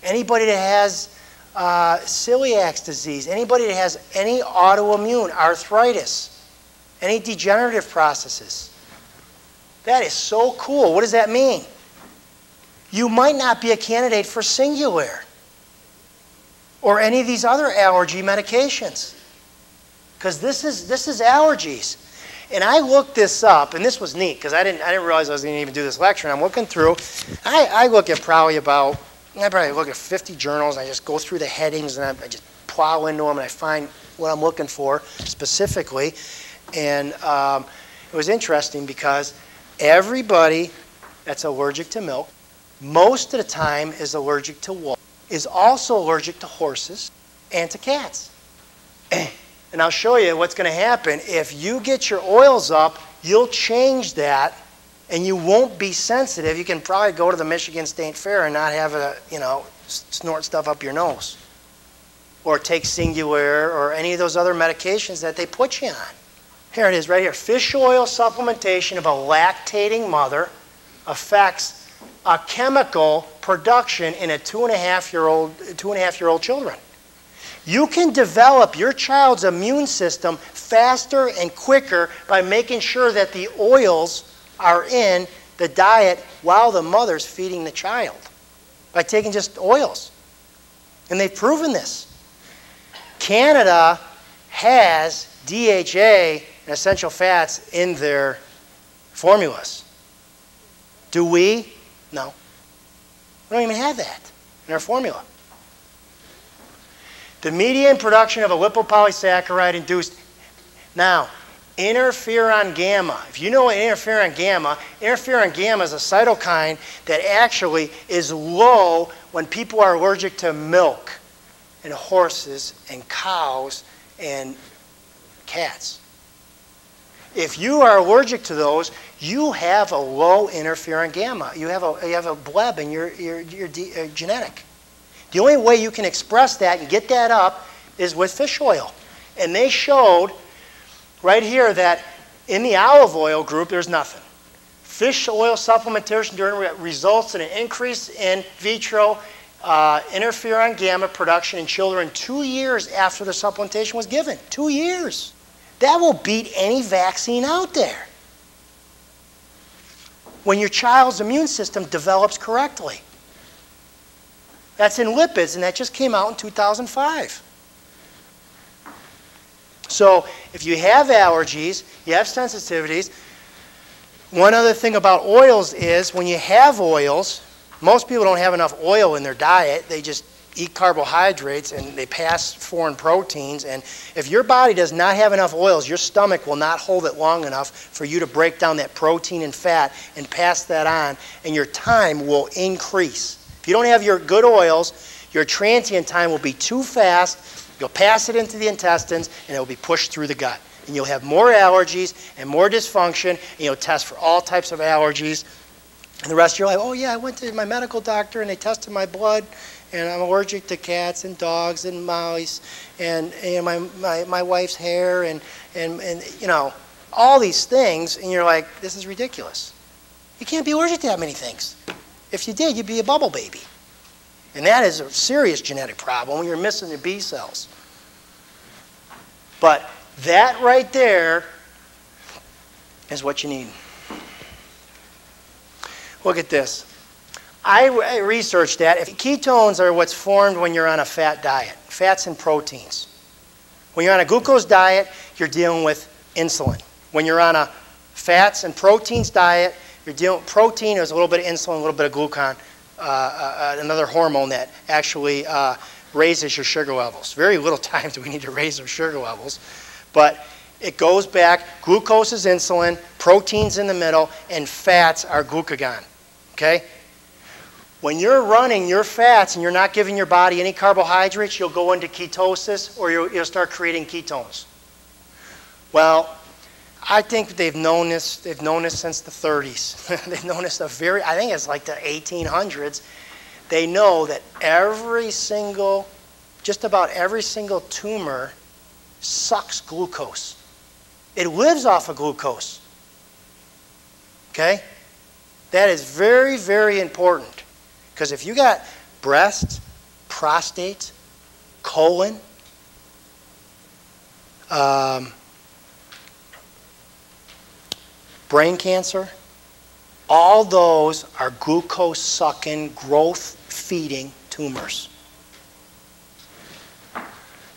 anybody that has celiac disease, anybody that has any autoimmune, arthritis, any degenerative processes. That is so cool. What does that mean? You might not be a candidate for Krygier or any of these other allergy medications, because this is allergies. And I looked this up, and this was neat because I didn't realize I was going to even do this lecture. And I'm looking through. I look at probably I probably look at 50 journals. And I just go through the headings and I just plow into them and I find what I'm looking for specifically. And it was interesting because everybody that's allergic to milk, most of the time is allergic to wool, is also allergic to horses and to cats. And I'll show you what's going to happen. If you get your oils up, you'll change that and you won't be sensitive. You can probably go to the Michigan State Fair and not have a, snort stuff up your nose. Or take Krygier or any of those other medications that they put you on. Here it is right here. Fish oil supplementation of a lactating mother affects a chemical production in a 2.5-year-old children. You can develop your child's immune system faster and quicker by making sure that the oils are in the diet while the mother's feeding the child by taking just oils. And they've proven this. Canada has DHA and essential fats in their formulas. Do we? No. We don't even have that in our formula. The median production of a lipopolysaccharide induced. Now, interferon gamma. If you know what interferon gamma is a cytokine that actually is low when people are allergic to milk and horses and cows and cats. If you are allergic to those, you have a low interferon gamma. You have a bleb in your genetic. The only way you can express that and get that up is with fish oil. And they showed right here that in the olive oil group, there's nothing. Fish oil supplementation results in an increase in vitro interferon gamma production in children 2 years after the supplementation was given. 2 years. That will beat any vaccine out there when your child's immune system develops correctly. That's in lipids, and that just came out in 2005. So if you have allergies, you have sensitivities, one other thing about oils is when you have oils, most people don't have enough oil in their diet. They just eat carbohydrates and they pass foreign proteins. And if your body does not have enough oils, your stomach will not hold it long enough for you to break down that protein and fat and pass that on, and your time will increase. If you don't have your good oils, your transient time will be too fast. You'll pass it into the intestines, and it will be pushed through the gut. And you'll have more allergies and more dysfunction, and you'll test for all types of allergies. And the rest of your life, oh yeah, I went to my medical doctor, and they tested my blood, and I'm allergic to cats and dogs and mice, and my wife's hair, and all these things, and you're like, this is ridiculous. You can't be allergic to that many things. If you did, you'd be a bubble baby. And that is a serious genetic problem when you're missing your B cells. But that right there is what you need. Look at this. I researched that. If ketones are what's formed when you're on a fat diet, fats and proteins. When you're on a glucose diet, you're dealing with insulin. When you're on a fats and proteins diet, you're dealing with protein, there's a little bit of insulin, a little bit of glucagon, another hormone that actually raises your sugar levels. Very little time do we need to raise our sugar levels. But it goes back, glucose is insulin, proteins in the middle, and fats are glucagon. Okay? When you're running your fats and you're not giving your body any carbohydrates, you'll go into ketosis or you'll start creating ketones. Well, I think they've known this. They've known this since the 30s. They've known this I think it's like the 1800s. They know that just about every single tumor sucks glucose. It lives off of glucose. Okay? That is very, very important. Because if you got breast, prostate, colon, brain cancer, all those are glucose-sucking, growth-feeding tumors.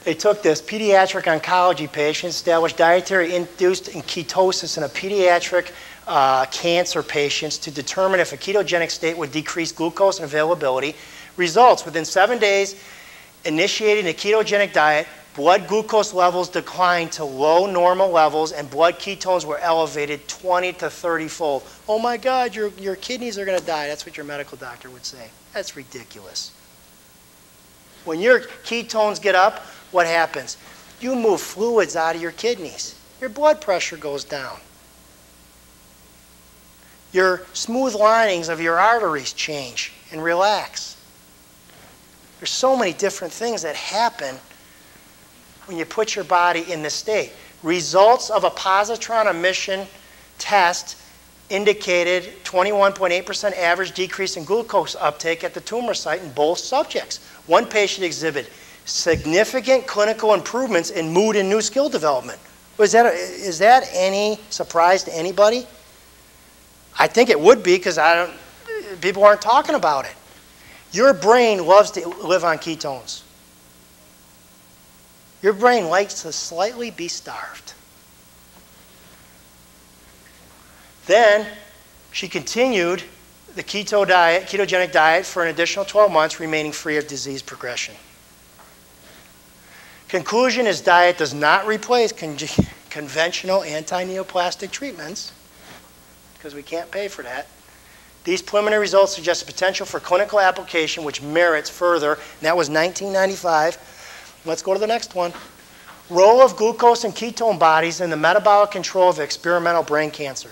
They took this pediatric oncology patient, established dietary-induced ketosis in a pediatric cancer patients to determine if a ketogenic state would decrease glucose and availability. Results: within 7 days, initiating a ketogenic diet, blood glucose levels declined to low normal levels and blood ketones were elevated 20 to 30-fold. Oh my God, your kidneys are going to die. That's what your medical doctor would say. That's ridiculous. When your ketones get up, what happens? You move fluids out of your kidneys. Your blood pressure goes down. Your smooth linings of your arteries change and relax. There's so many different things that happen when you put your body in this state. Results of a positron emission test indicated 21.8% average decrease in glucose uptake at the tumor site in both subjects. One patient exhibited significant clinical improvements in mood and new skill development. Is that any surprise to anybody? I think it would be because people aren't talking about it. Your brain loves to live on ketones. Your brain likes to slightly be starved. Then she continued the ketogenic diet for an additional 12 months, remaining free of disease progression. Conclusion: his diet does not replace conventional anti-neoplastic treatments, because we can't pay for that. These preliminary results suggest a potential for clinical application which merits further, and that was 1995. Let's go to the next one. Role of glucose and ketone bodies in the metabolic control of experimental brain cancer.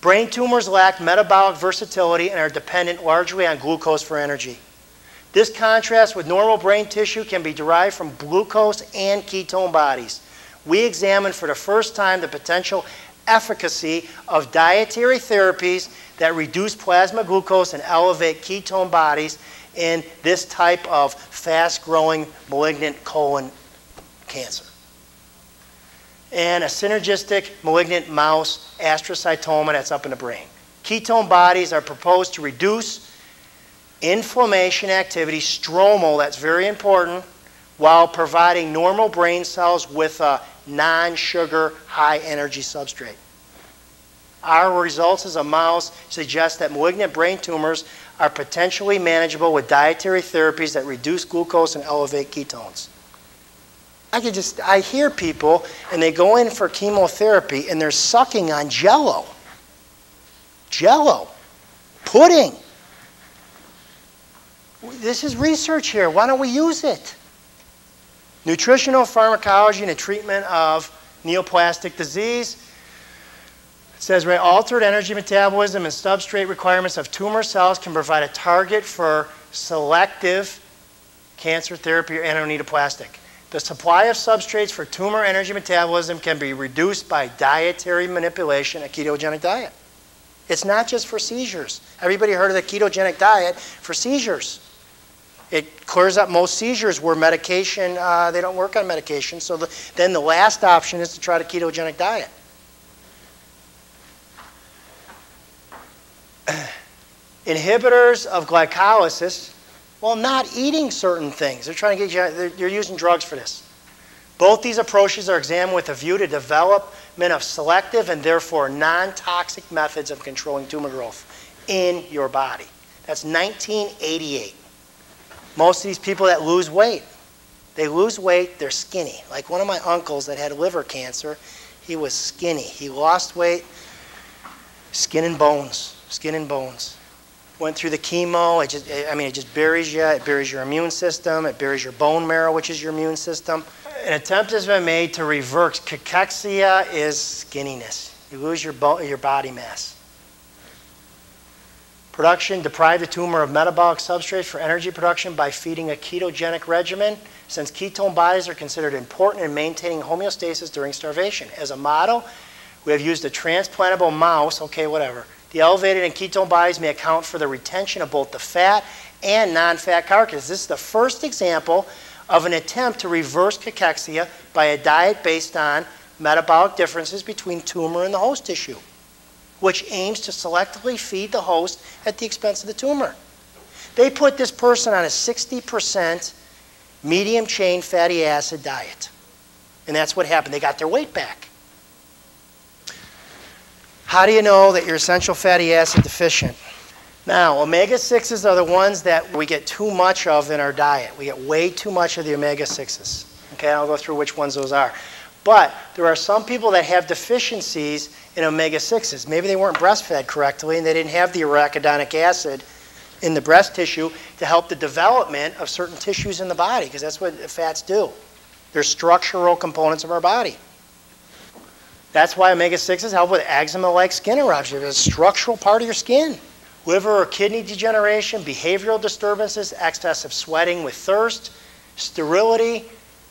Brain tumors lack metabolic versatility and are dependent largely on glucose for energy. This contrast with normal brain tissue can be derived from glucose and ketone bodies. We examined for the first time the potential efficacy of dietary therapies that reduce plasma glucose and elevate ketone bodies in this type of fast-growing malignant colon cancer. And a synergistic malignant mouse astrocytoma that's up in the brain. Ketone bodies are proposed to reduce inflammation activity, stromal, that's very important, while providing normal brain cells with a non-sugar, high-energy substrate. Our results as a mouse suggest that malignant brain tumors are potentially manageable with dietary therapies that reduce glucose and elevate ketones. I hear people and they go in for chemotherapy and they're sucking on Jello. Jello. Pudding. This is research here. Why don't we use it? Nutritional pharmacology in the treatment of neoplastic disease. It says, right, altered energy metabolism and substrate requirements of tumor cells can provide a target for selective cancer therapy or antineoplastic. The supply of substrates for tumor energy metabolism can be reduced by dietary manipulation, a ketogenic diet. It's not just for seizures. Everybody heard of the ketogenic diet for seizures. It clears up most seizures where medication, they don't work on medication. So then the last option is to try the ketogenic diet. Inhibitors of glycolysis, well, not eating certain things. They're trying to get you, you're using drugs for this. Both these approaches are examined with a view to development of selective and therefore non-toxic methods of controlling tumor growth in your body. That's 1988. Most of these people that lose weight, they lose weight, they're skinny. Like one of my uncles that had liver cancer, he was skinny. He lost weight, skin and bones, skin and bones. Went through the chemo, it just buries you. It buries your immune system. It buries your bone marrow, which is your immune system. An attempt has been made to reverse. Cachexia is skinniness. You lose your body mass. Production, deprive the tumor of metabolic substrates for energy production by feeding a ketogenic regimen, since ketone bodies are considered important in maintaining homeostasis during starvation. As a model, we have used a transplantable mouse, okay, whatever. The elevated and ketone bodies may account for the retention of both the fat and non-fat carcass. This is the first example of an attempt to reverse cachexia by a diet based on metabolic differences between tumor and the host tissue, which aims to selectively feed the host at the expense of the tumor. They put this person on a 60% medium chain fatty acid diet. And that's what happened. They got their weight back. How do you know that you're essential fatty acid deficient? Now, omega-6s are the ones that we get too much of in our diet. We get way too much of the omega-6s. Okay, I'll go through which ones those are. But there are some people that have deficiencies in omega-6s. Maybe they weren't breastfed correctly and they didn't have the arachidonic acid in the breast tissue to help the development of certain tissues in the body, because that's what fats do. They're structural components of our body. That's why omega-6s help with eczema-like skin eruption. It's a structural part of your skin. Liver or kidney degeneration, behavioral disturbances, excessive sweating with thirst, sterility,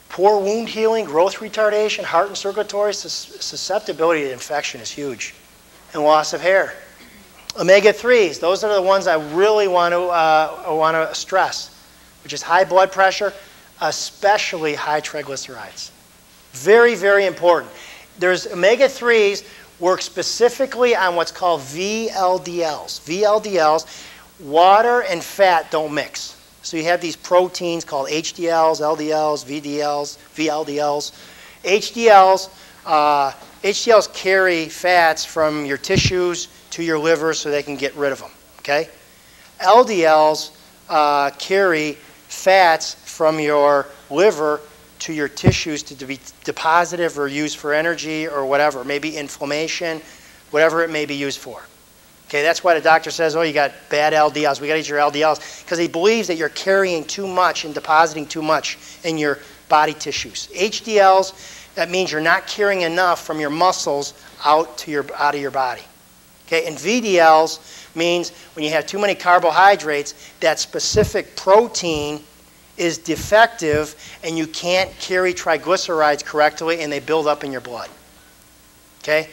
poor wound healing, growth retardation, heart and circulatory susceptibility to infection is huge, and loss of hair. Omega-3s, those are the ones I really want to stress, which is high blood pressure, especially high triglycerides. Very, very important. There's omega-3s work specifically on what's called VLDLs. VLDLs, water and fat don't mix. So you have these proteins called HDLs, LDLs, VDLs, VLDLs. HDLs carry fats from your tissues to your liver so they can get rid of them, okay? LDLs carry fats from your liver to your tissues to be deposited or used for energy or whatever, maybe inflammation, whatever it may be used for. Okay, that's why the doctor says, oh, you got bad LDLs. We got to eat your LDLs, because he believes that you're carrying too much and depositing too much in your body tissues. HDLs, that means you're not carrying enough from your muscles out of your body. Okay, and VDLs means when you have too many carbohydrates, that specific protein is defective and you can't carry triglycerides correctly and they build up in your blood. Okay?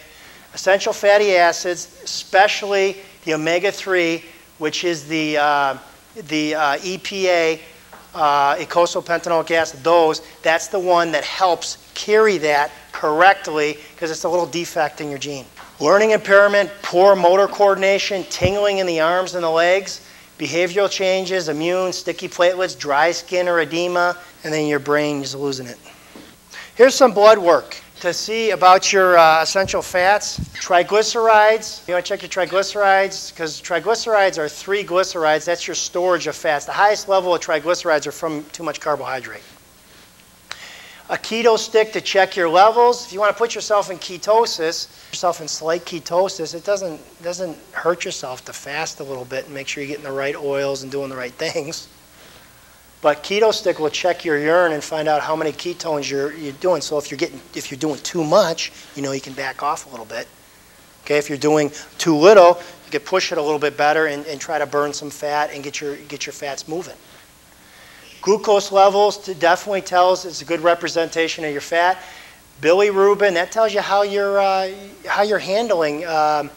Essential fatty acids, especially the omega-3, which is the EPA, eicosapentaenoic acid, that's the one that helps carry that correctly because it's a little defect in your gene. Learning impairment, poor motor coordination, tingling in the arms and the legs, behavioral changes, immune, sticky platelets, dry skin or edema, and then your brain is losing it. Here's some blood work to see about your essential fats. Triglycerides, you want to check your triglycerides because triglycerides are 3 glycerides. That's your storage of fats. The highest level of triglycerides are from too much carbohydrate. A keto stick to check your levels. If you want to put yourself in ketosis, yourself in slight ketosis, it doesn't hurt yourself to fast a little bit and make sure you're getting the right oils and doing the right things. But keto stick will check your urine and find out how many ketones you're doing. So if you're doing too much, you know you can back off a little bit. Okay, if you're doing too little, you can push it a little bit better and try to burn some fat and get your fats moving. Glucose levels definitely tells it's a good representation of your fat. Bilirubin, that tells you how you're handling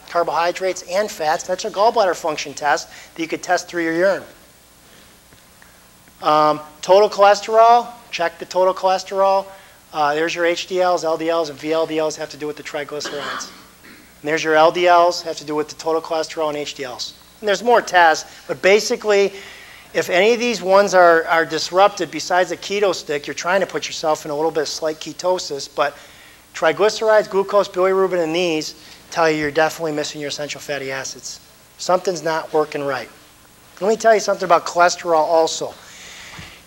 carbohydrates and fats. That's a gallbladder function test that you could test through your urine. Total cholesterol, check the total cholesterol. There's your HDLs, LDLs, and VLDLs have to do with the triglycerides. And there's your LDLs, have to do with the total cholesterol and HDLs. And there's more tests, but basically, if any of these ones are disrupted, besides the keto stick, you're trying to put yourself in a little bit of slight ketosis, but triglycerides, glucose, bilirubin, and these tell you you're definitely missing your essential fatty acids. Something's not working right. Let me tell you something about cholesterol also.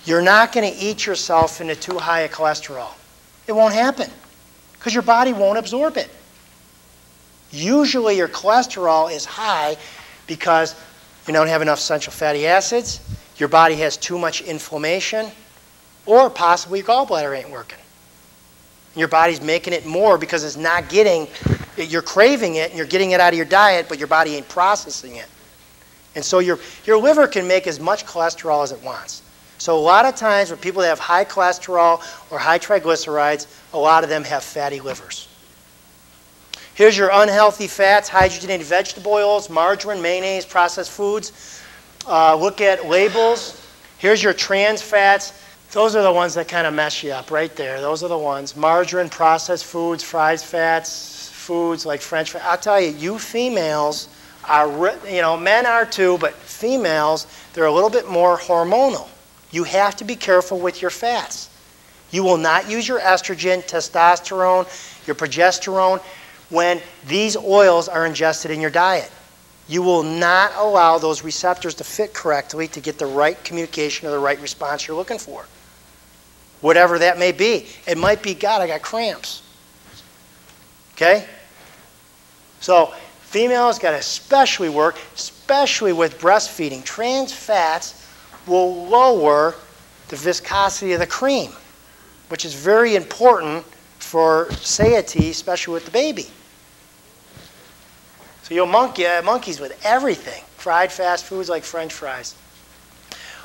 You're not going to eat yourself into too high a cholesterol. It won't happen because your body won't absorb it. Usually your cholesterol is high because you don't have enough essential fatty acids, your body has too much inflammation, or possibly your gallbladder ain't working. Your body's making it more because it's not getting, you're craving it and you're getting it out of your diet, but your body ain't processing it. And so your liver can make as much cholesterol as it wants. So a lot of times when people that have high cholesterol or high triglycerides, a lot of them have fatty livers. Here's your unhealthy fats, hydrogenated vegetable oils, margarine, mayonnaise, processed foods. Look at labels. Here's your trans fats. Those are the ones that kind of mess you up right there. Those are the ones. Margarine, processed foods, fried fats, foods like French fries. I'll tell you, you females are, men are too, but females, they're a little bit more hormonal. You have to be careful with your fats. You will not use your estrogen, testosterone, your progesterone when these oils are ingested in your diet. You will not allow those receptors to fit correctly to get the right communication or the right response you're looking for. Whatever that may be. It might be, God, I got cramps. Okay? So females got to especially work, especially with breastfeeding. Trans fats will lower the viscosity of the cream, which is very important for satiety, especially with the baby. So you'll monkeys with everything. Fried fast foods like French fries.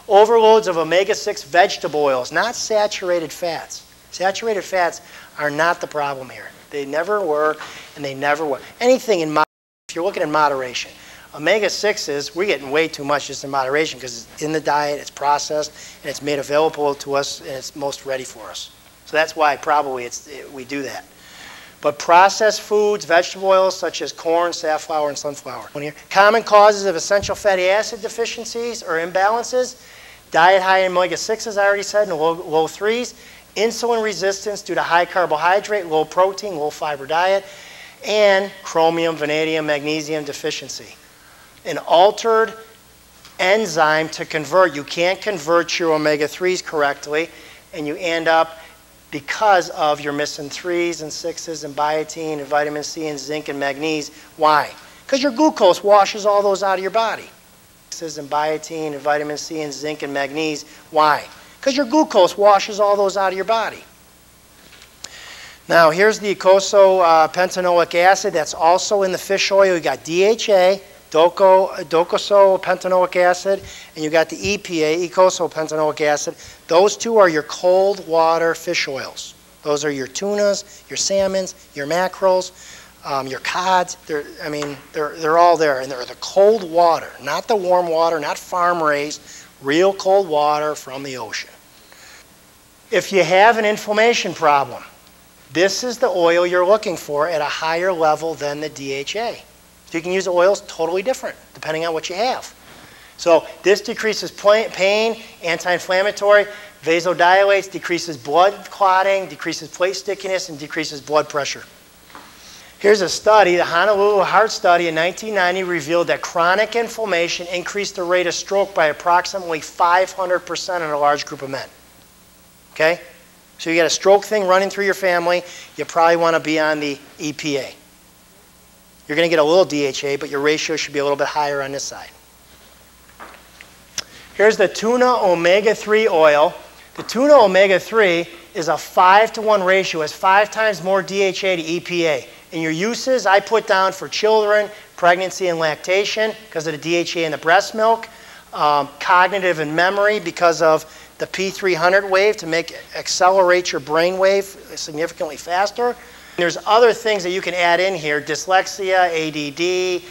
Overloads of omega-6 vegetable oils, not saturated fats. Saturated fats are not the problem here. They never were, and they never will. Anything in moderation, if you're looking at moderation. Omega-6s, we're getting way too much just in moderation because it's in the diet, it's processed, and it's made available to us, and it's most ready for us. So that's why probably we do that. But processed foods, vegetable oils such as corn, safflower, and sunflower. Common causes of essential fatty acid deficiencies or imbalances. Diet high in omega-6s, I already said, and low 3s. Insulin resistance due to high carbohydrate, low protein, low fiber diet. And chromium, vanadium, magnesium deficiency. An altered enzyme to convert. You can't convert your omega-3s correctly, and you end up, because of your missing 3s and 6s and biotin and vitamin C and zinc and magnesium. Why? Because your glucose washes all those out of your body. 6s and biotin and vitamin C and zinc and magnesium. Why? Because your glucose washes all those out of your body. Now here's the eicosapentaenoic acid that's also in the fish oil. You got DHA, docosapentaenoic acid, and you got the EPA, eicosapentaenoic acid. Those two are your cold water fish oils. Those are your tunas, your salmons, your mackerels, your cods. They're all there, and they're the cold water, not the warm water, not farm raised, real cold water from the ocean. If you have an inflammation problem, this is the oil you're looking for at a higher level than the DHA. So you can use oils totally different depending on what you have. So this decreases pain, anti-inflammatory, vasodilates, decreases blood clotting, decreases plate stickiness, and decreases blood pressure. Here's a study, the Honolulu Heart Study in 1990 revealed that chronic inflammation increased the rate of stroke by approximately 500% in a large group of men. Okay? So you got a stroke thing running through your family, you probably want to be on the EPA. You're going to get a little DHA, but your ratio should be a little bit higher on this side. Here's the tuna omega-3 oil. The tuna omega-3 is a 5-to-1 ratio. It's 5 times more DHA to EPA. And your uses, I put down for children, pregnancy and lactation because of the DHA in the breast milk, cognitive and memory because of the P300 wave to accelerate your brain wave significantly faster. There's other things that you can add in here, dyslexia, ADD,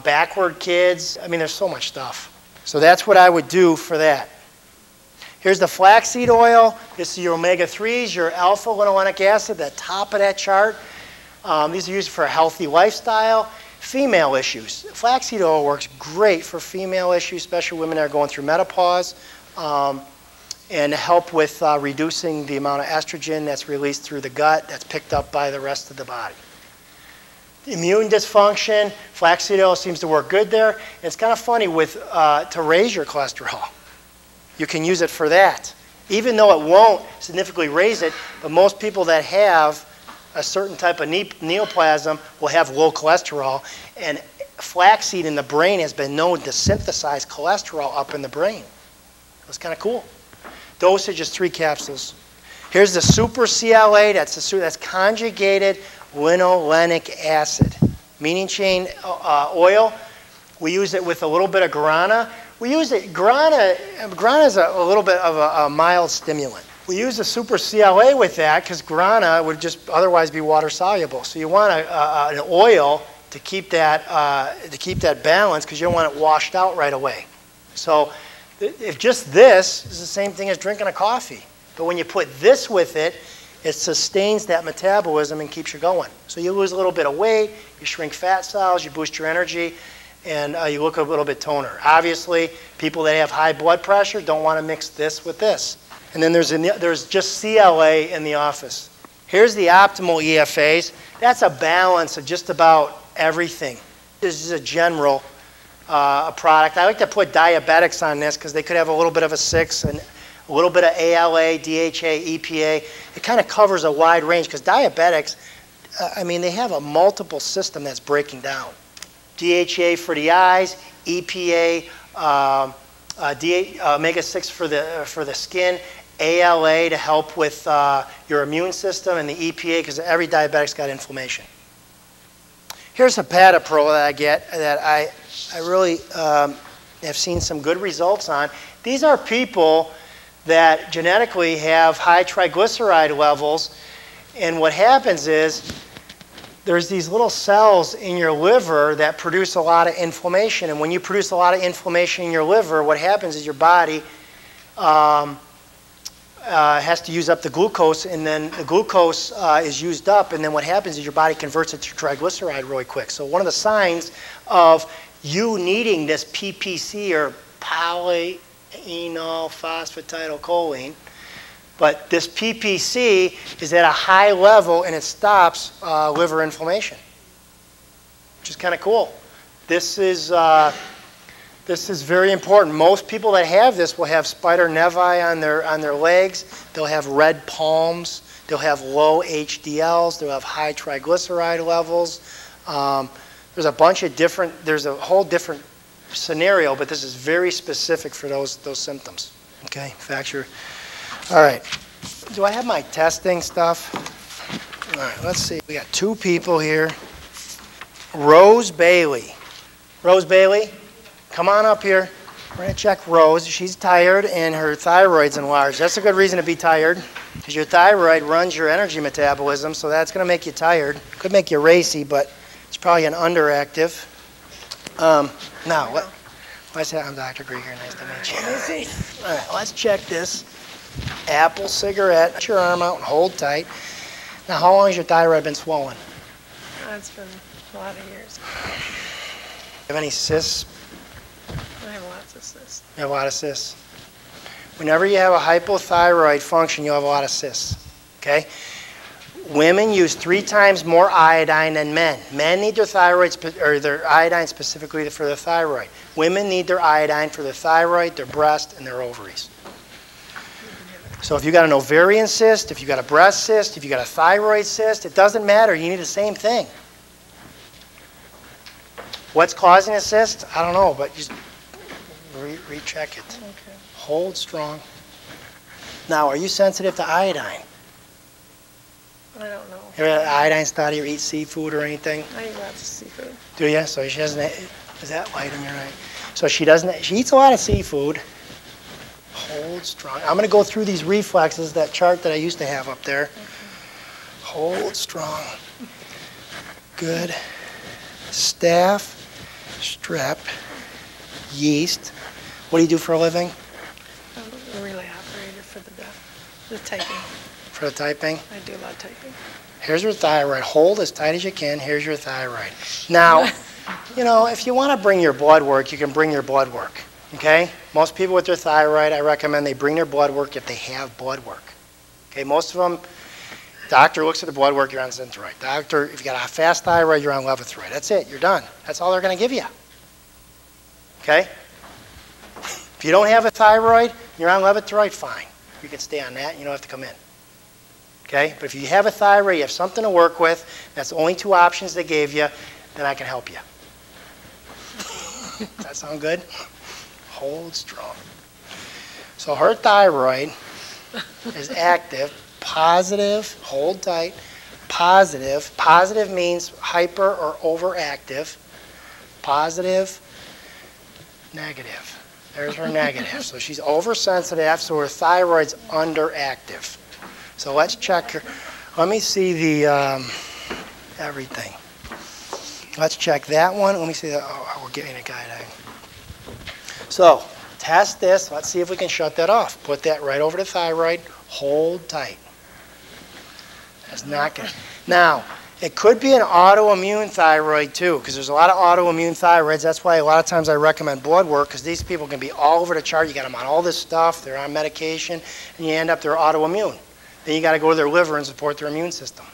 backward kids. I mean, there's so much stuff. So that's what I would do for that. Here's the flaxseed oil. This is your omega-3s, your alpha-linolenic acid, the top of that chart. These are used for a healthy lifestyle. Female issues. Flaxseed oil works great for female issues, especially women that are going through menopause, and help with reducing the amount of estrogen that's released through the gut that's picked up by the rest of the body. Immune dysfunction, flaxseed oil seems to work good there. And it's kind of funny with to raise your cholesterol. You can use it for that. Even though it won't significantly raise it, but most people that have a certain type of neoplasm will have low cholesterol, and flaxseed in the brain has been known to synthesize cholesterol up in the brain. That's kind of cool. Dosage is 3 capsules. Here's the super CLA, that's conjugated linolenic acid. Meaning chain oil, we use it with a little bit of guarana. Guarana is a little bit of a mild stimulant. We use the super CLA with that because guarana would just otherwise be water soluble. So you want an oil to keep that balance because you don't want it washed out right away. So if just this is the same thing as drinking a coffee. But when you put this with it, it sustains that metabolism and keeps you going. So you lose a little bit of weight, you shrink fat cells, you boost your energy, and you look a little bit toner. Obviously, people that have high blood pressure don't want to mix this with this. And then there's just CLA in the office. Here's the optimal EFAs. That's a balance of just about everything. This is a general product. I like to put diabetics on this because they could have a little bit of a 6 and a little bit of ALA, DHA, EPA. It kind of covers a wide range because diabetics, I mean, they have a multiple system that's breaking down. DHA for the eyes, EPA, omega-6 for the skin, ALA to help with your immune system, and the EPA because every diabetic's got inflammation. Here's hepatopro that I get that I really have seen some good results on. These are people that genetically have high triglyceride levels, and what happens is there's these little cells in your liver that produce a lot of inflammation, and when you produce a lot of inflammation in your liver, what happens is your body has to use up the glucose, and then the glucose is used up, and then what happens is your body converts it to triglyceride really quick. So one of the signs of you needing this PPC, or polyenol phosphatidylcholine, but this PPC is at a high level and it stops liver inflammation, which is kind of cool. This is very important. Most people that have this will have spider nevi on their legs. They'll have red palms. They'll have low HDLs. They'll have high triglyceride levels. There's a bunch of different. There's a whole different scenario, but this is very specific for those symptoms. Okay, fracture. All right. Do I have my testing stuff? All right. Let's see. We got 2 people here. Rose Bailey. Rose Bailey. Come on up here. We're going to check Rose. She's tired and her thyroid's enlarged. That's a good reason to be tired because your thyroid runs your energy metabolism, so that's going to make you tired. Could make you racy, but it's probably an underactive. Now, I'm Dr. Krygier. Nice to meet you. All right, let's check this. Apple cigarette. Put your arm out and hold tight. Now, how long has your thyroid been swollen? It's been a lot of years. Have any cysts? I have lots of cysts. You have a lot of cysts. Whenever you have a hypothyroid function, you'll have a lot of cysts. Okay? Women use 3 times more iodine than men. Men need their thyroid, or their iodine specifically for their thyroid. Women need their iodine for their thyroid, their breast, and their ovaries. So if you got an ovarian cyst, if you got a breast cyst, if you got a thyroid cyst, it doesn't matter. You need the same thing. What's causing a cyst? I don't know, but just recheck it. Okay. Hold strong. Now, are you sensitive to iodine? I don't know. You ever had iodine study or eat seafood or anything? I eat lots of seafood. Do you? So she doesn't. Is that light on your right? So she doesn't. She eats a lot of seafood. Hold strong. I'm going to go through these reflexes, that chart that I used to have up there. Okay. Hold strong. Good. Staph, strep, yeast. What do you do for a living? I'm a relay operator for the typing. For the typing? I do a lot of typing. Here's your thyroid. Hold as tight as you can. Here's your thyroid. Now, You know, if you want to bring your blood work, you can bring your blood work, okay? Most people with their thyroid, I recommend they bring their blood work if they have blood work. Okay, most of them, doctor looks at the blood work, you're on Synthroid. Doctor, if you got a fast thyroid, you're on Levothyroid. That's it, you're done. That's all they're going to give you. Okay? If you don't have a thyroid, you're on Levothyroid, fine. You can stay on that, you don't have to come in. Okay? But if you have a thyroid, you have something to work with, that's the only two options they gave you, then I can help you. Does that sound good? Hold strong. So her thyroid is active, positive, hold tight, positive. Positive means hyper or overactive. Positive, negative. There's her negative. So she's oversensitive, so her thyroid's underactive. So let's check her. Let me see the everything. Let's check that one. Let me see that. Oh, we're getting a guide. So test this. Let's see if we can shut that off. Put that right over the thyroid. Hold tight. That's not good. Now, it could be an autoimmune thyroid too, because there's a lot of autoimmune thyroids. That's why a lot of times I recommend blood work, because these people can be all over the chart. You got them on all this stuff. They're on medication, and you end up they're autoimmune. Then you got to go to their liver and support their immune system.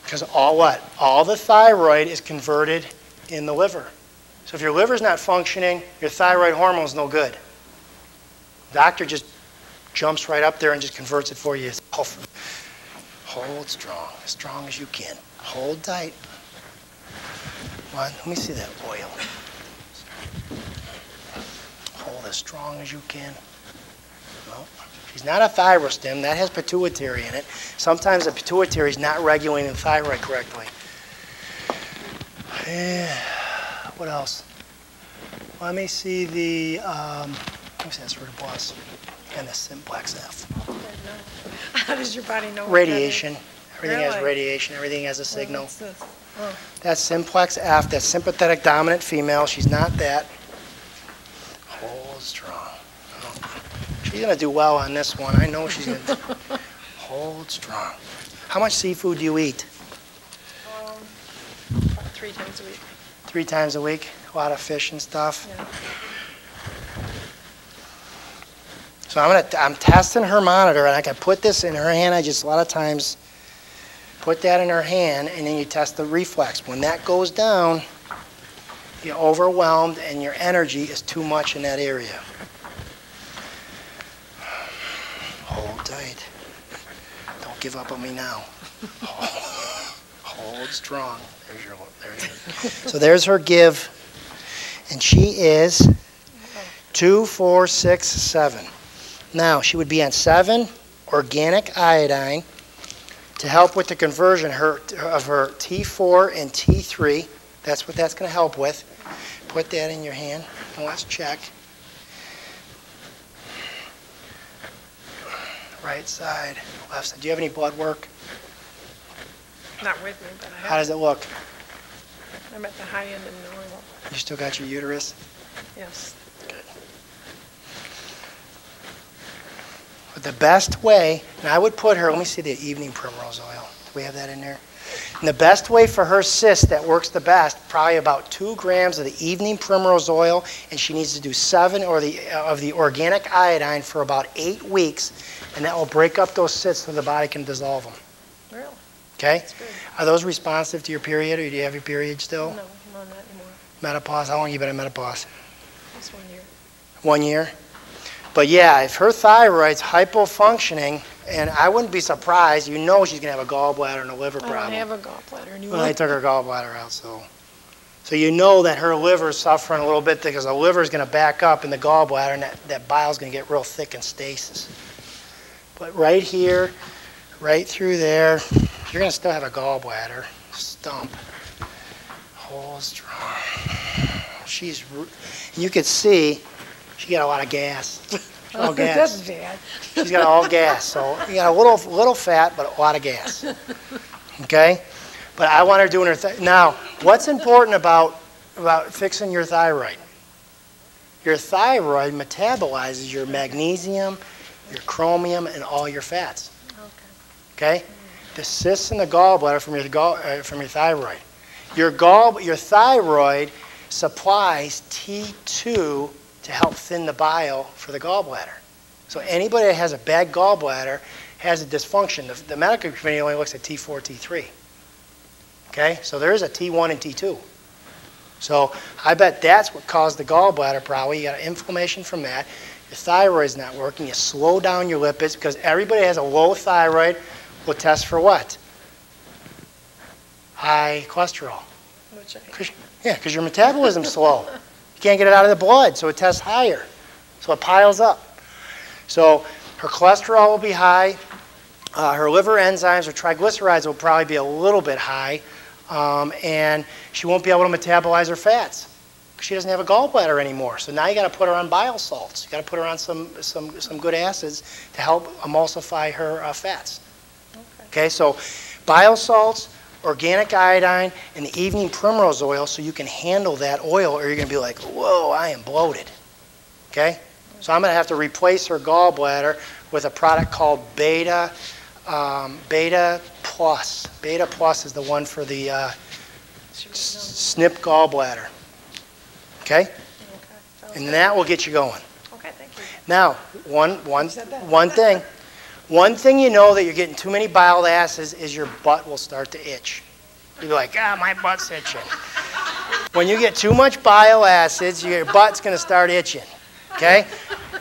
Because all the thyroid is converted in the liver. So if your liver's not functioning, your thyroid hormone's no good. Doctor just jumps right up there and just converts it for you. Hold strong, as strong as you can. Hold tight. One, let me see that oil. Hold as strong as you can. No. She's not a thyroid that has pituitary in it. Sometimes the pituitary is not regulating the thyroid correctly. What else? Let me see the, let me see that's for the boss. And the Simplex F. How does your body know? Radiation. Everything Really? has radiation. Everything has a signal. What's this? Oh. That's Simplex F. That's sympathetic dominant female. She's not that. Hold strong. She's going to do well on this one. I know she's going to. Hold strong. How much seafood do you eat? About 3 times a week. 3 times a week? A lot of fish and stuff? Yeah. So I'm testing her monitor, and I can put this in her hand. I just a lot of times put that in her hand, and then you test the reflex. When that goes down, you're overwhelmed, and your energy is too much in that area. Hold tight. Don't give up on me now. Hold strong. There you go. So there's her give, and she is 2, 4, 6, 7. Now, she would be on 7 organic iodine to help with the conversion of her T4 and T3. That's what that's going to help with. Put that in your hand, and let's check. Right side, left side. Do you have any blood work? Not with me, but I have. How does it look? I'm at the high end of normal. You still got your uterus? Yes. Good. But the best way, and I would put her, let me see the evening primrose oil. Do we have that in there? And the best way for her cyst that works the best, probably about 2 grams of the evening primrose oil, and she needs to do 7 of the organic iodine for about 8 weeks, and that will break up those cysts so the body can dissolve them. Really? Okay? That's good. Are those responsive to your period, or do you have your period still? No, not anymore. Menopause, how long have you been in menopause? Just 1 year. 1 year? But yeah, if her thyroid's hypofunctioning, and I wouldn't be surprised, you know she's going to have a gallbladder and a liver I problem. don't have a gallbladder anymore. Well, they took her gallbladder out, so you know that her liver's suffering a little bit because the liver's going to back up in the gallbladder, and that bile's going to get real thick in stasis. But right here, right through there, you're going to still have a gallbladder stump. Hold strong. You could see she got a lot of gas. All gas. That's bad. She's got all gas. So you got a little fat, but a lot of gas. Okay? But I want her doing her now, what's important about fixing your thyroid? Your thyroid metabolizes your magnesium, your chromium, and all your fats. Okay? The cysts in the gallbladder from your thyroid. Your thyroid supplies T2 to help thin the bile for the gallbladder. So anybody that has a bad gallbladder has a dysfunction. The medical community only looks at T4, T3. Okay? So there is a T1 and T2. So I bet that's what caused the gallbladder probably. You got inflammation from that. Your thyroid's not working. You slow down your lipids because everybody has a low thyroid will test for what? High cholesterol. Yeah, because your metabolism's slow. You can't get it out of the blood, so it tests higher. So it piles up. So her cholesterol will be high. Her liver enzymes or triglycerides will probably be a little bit high. And she won't be able to metabolize her fats because she doesn't have a gallbladder anymore. So now you got to put her on bile salts. You got to put her on some good acids to help emulsify her fats. Okay, so bile salts, organic iodine, and the evening primrose oil so you can handle that oil or you're going to be like, whoa, I am bloated. Okay? So I'm going to have to replace her gallbladder with a product called Beta Plus. Beta Plus is the one for the SNP gallbladder. Okay? And that will get you going. Okay, thank you. Now, one thing you know that you're getting too many bile acids is your butt will start to itch. You'll be like, my butt's itching. When you get too much bile acids, your butt's going to start itching. Okay?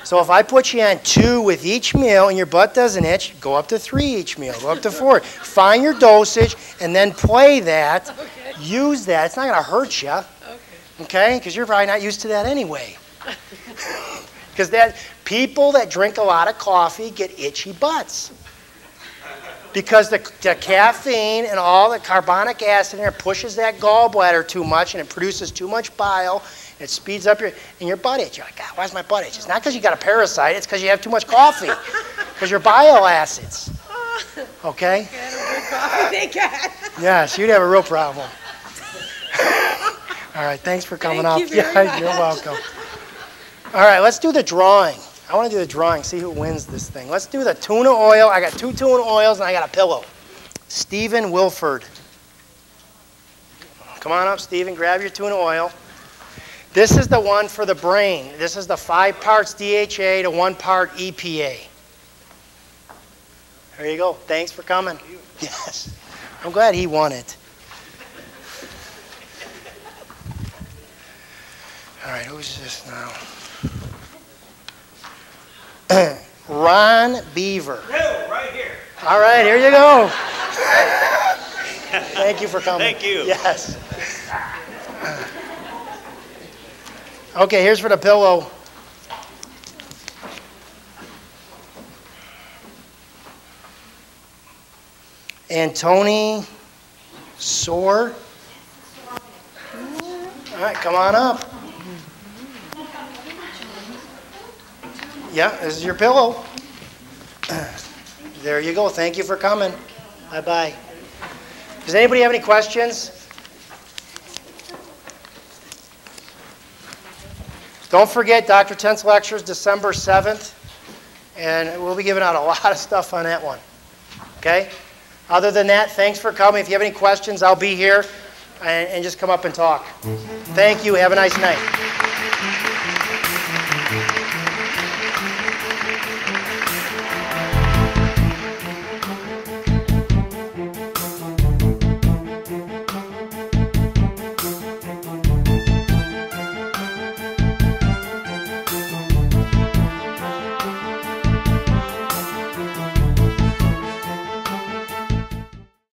So if I put you on 2 with each meal and your butt doesn't itch, go up to 3 each meal, go up to 4. Find your dosage and then play that. Okay. Use that. It's not going to hurt you. Okay? Because you're probably not used to that anyway. Because people that drink a lot of coffee get itchy butts. Because the caffeine and all the carbonic acid in there pushes that gallbladder too much and it produces too much bile. It speeds up your butt itch. You're like, God, why's my butt itch? It's not because you got a parasite. It's because you have too much coffee. Because your bile acids. Okay? I don't drink coffee, thank God. Yes, you'd have a real problem. All right, thanks for coming up. Thank you very much. You're welcome. All right, let's do the drawing. I want to do the drawing, see who wins this thing. Let's do the tuna oil. I got 2 tuna oils and I got a pillow. Stephen Wilford. Come on up, Stephen. Grab your tuna oil. This is the one for the brain. This is the 5 parts DHA to 1 part EPA. There you go. Thanks for coming. Yes. I'm glad he won it. All right, who's this now? Ron Beaver. No, right here. All right, here you go. Thank you for coming. Thank you. Yes. Okay, here's for the pillow. Antony Soar. All right, come on up. Yeah, this is your pillow. There you go. Thank you for coming. Bye-bye. Does anybody have any questions? Don't forget, Dr. Tent's lecture is December 7th, and we'll be giving out a lot of stuff on that one. Okay? Other than that, thanks for coming. If you have any questions, I'll be here, and just come up and talk. Thank you. Have a nice night.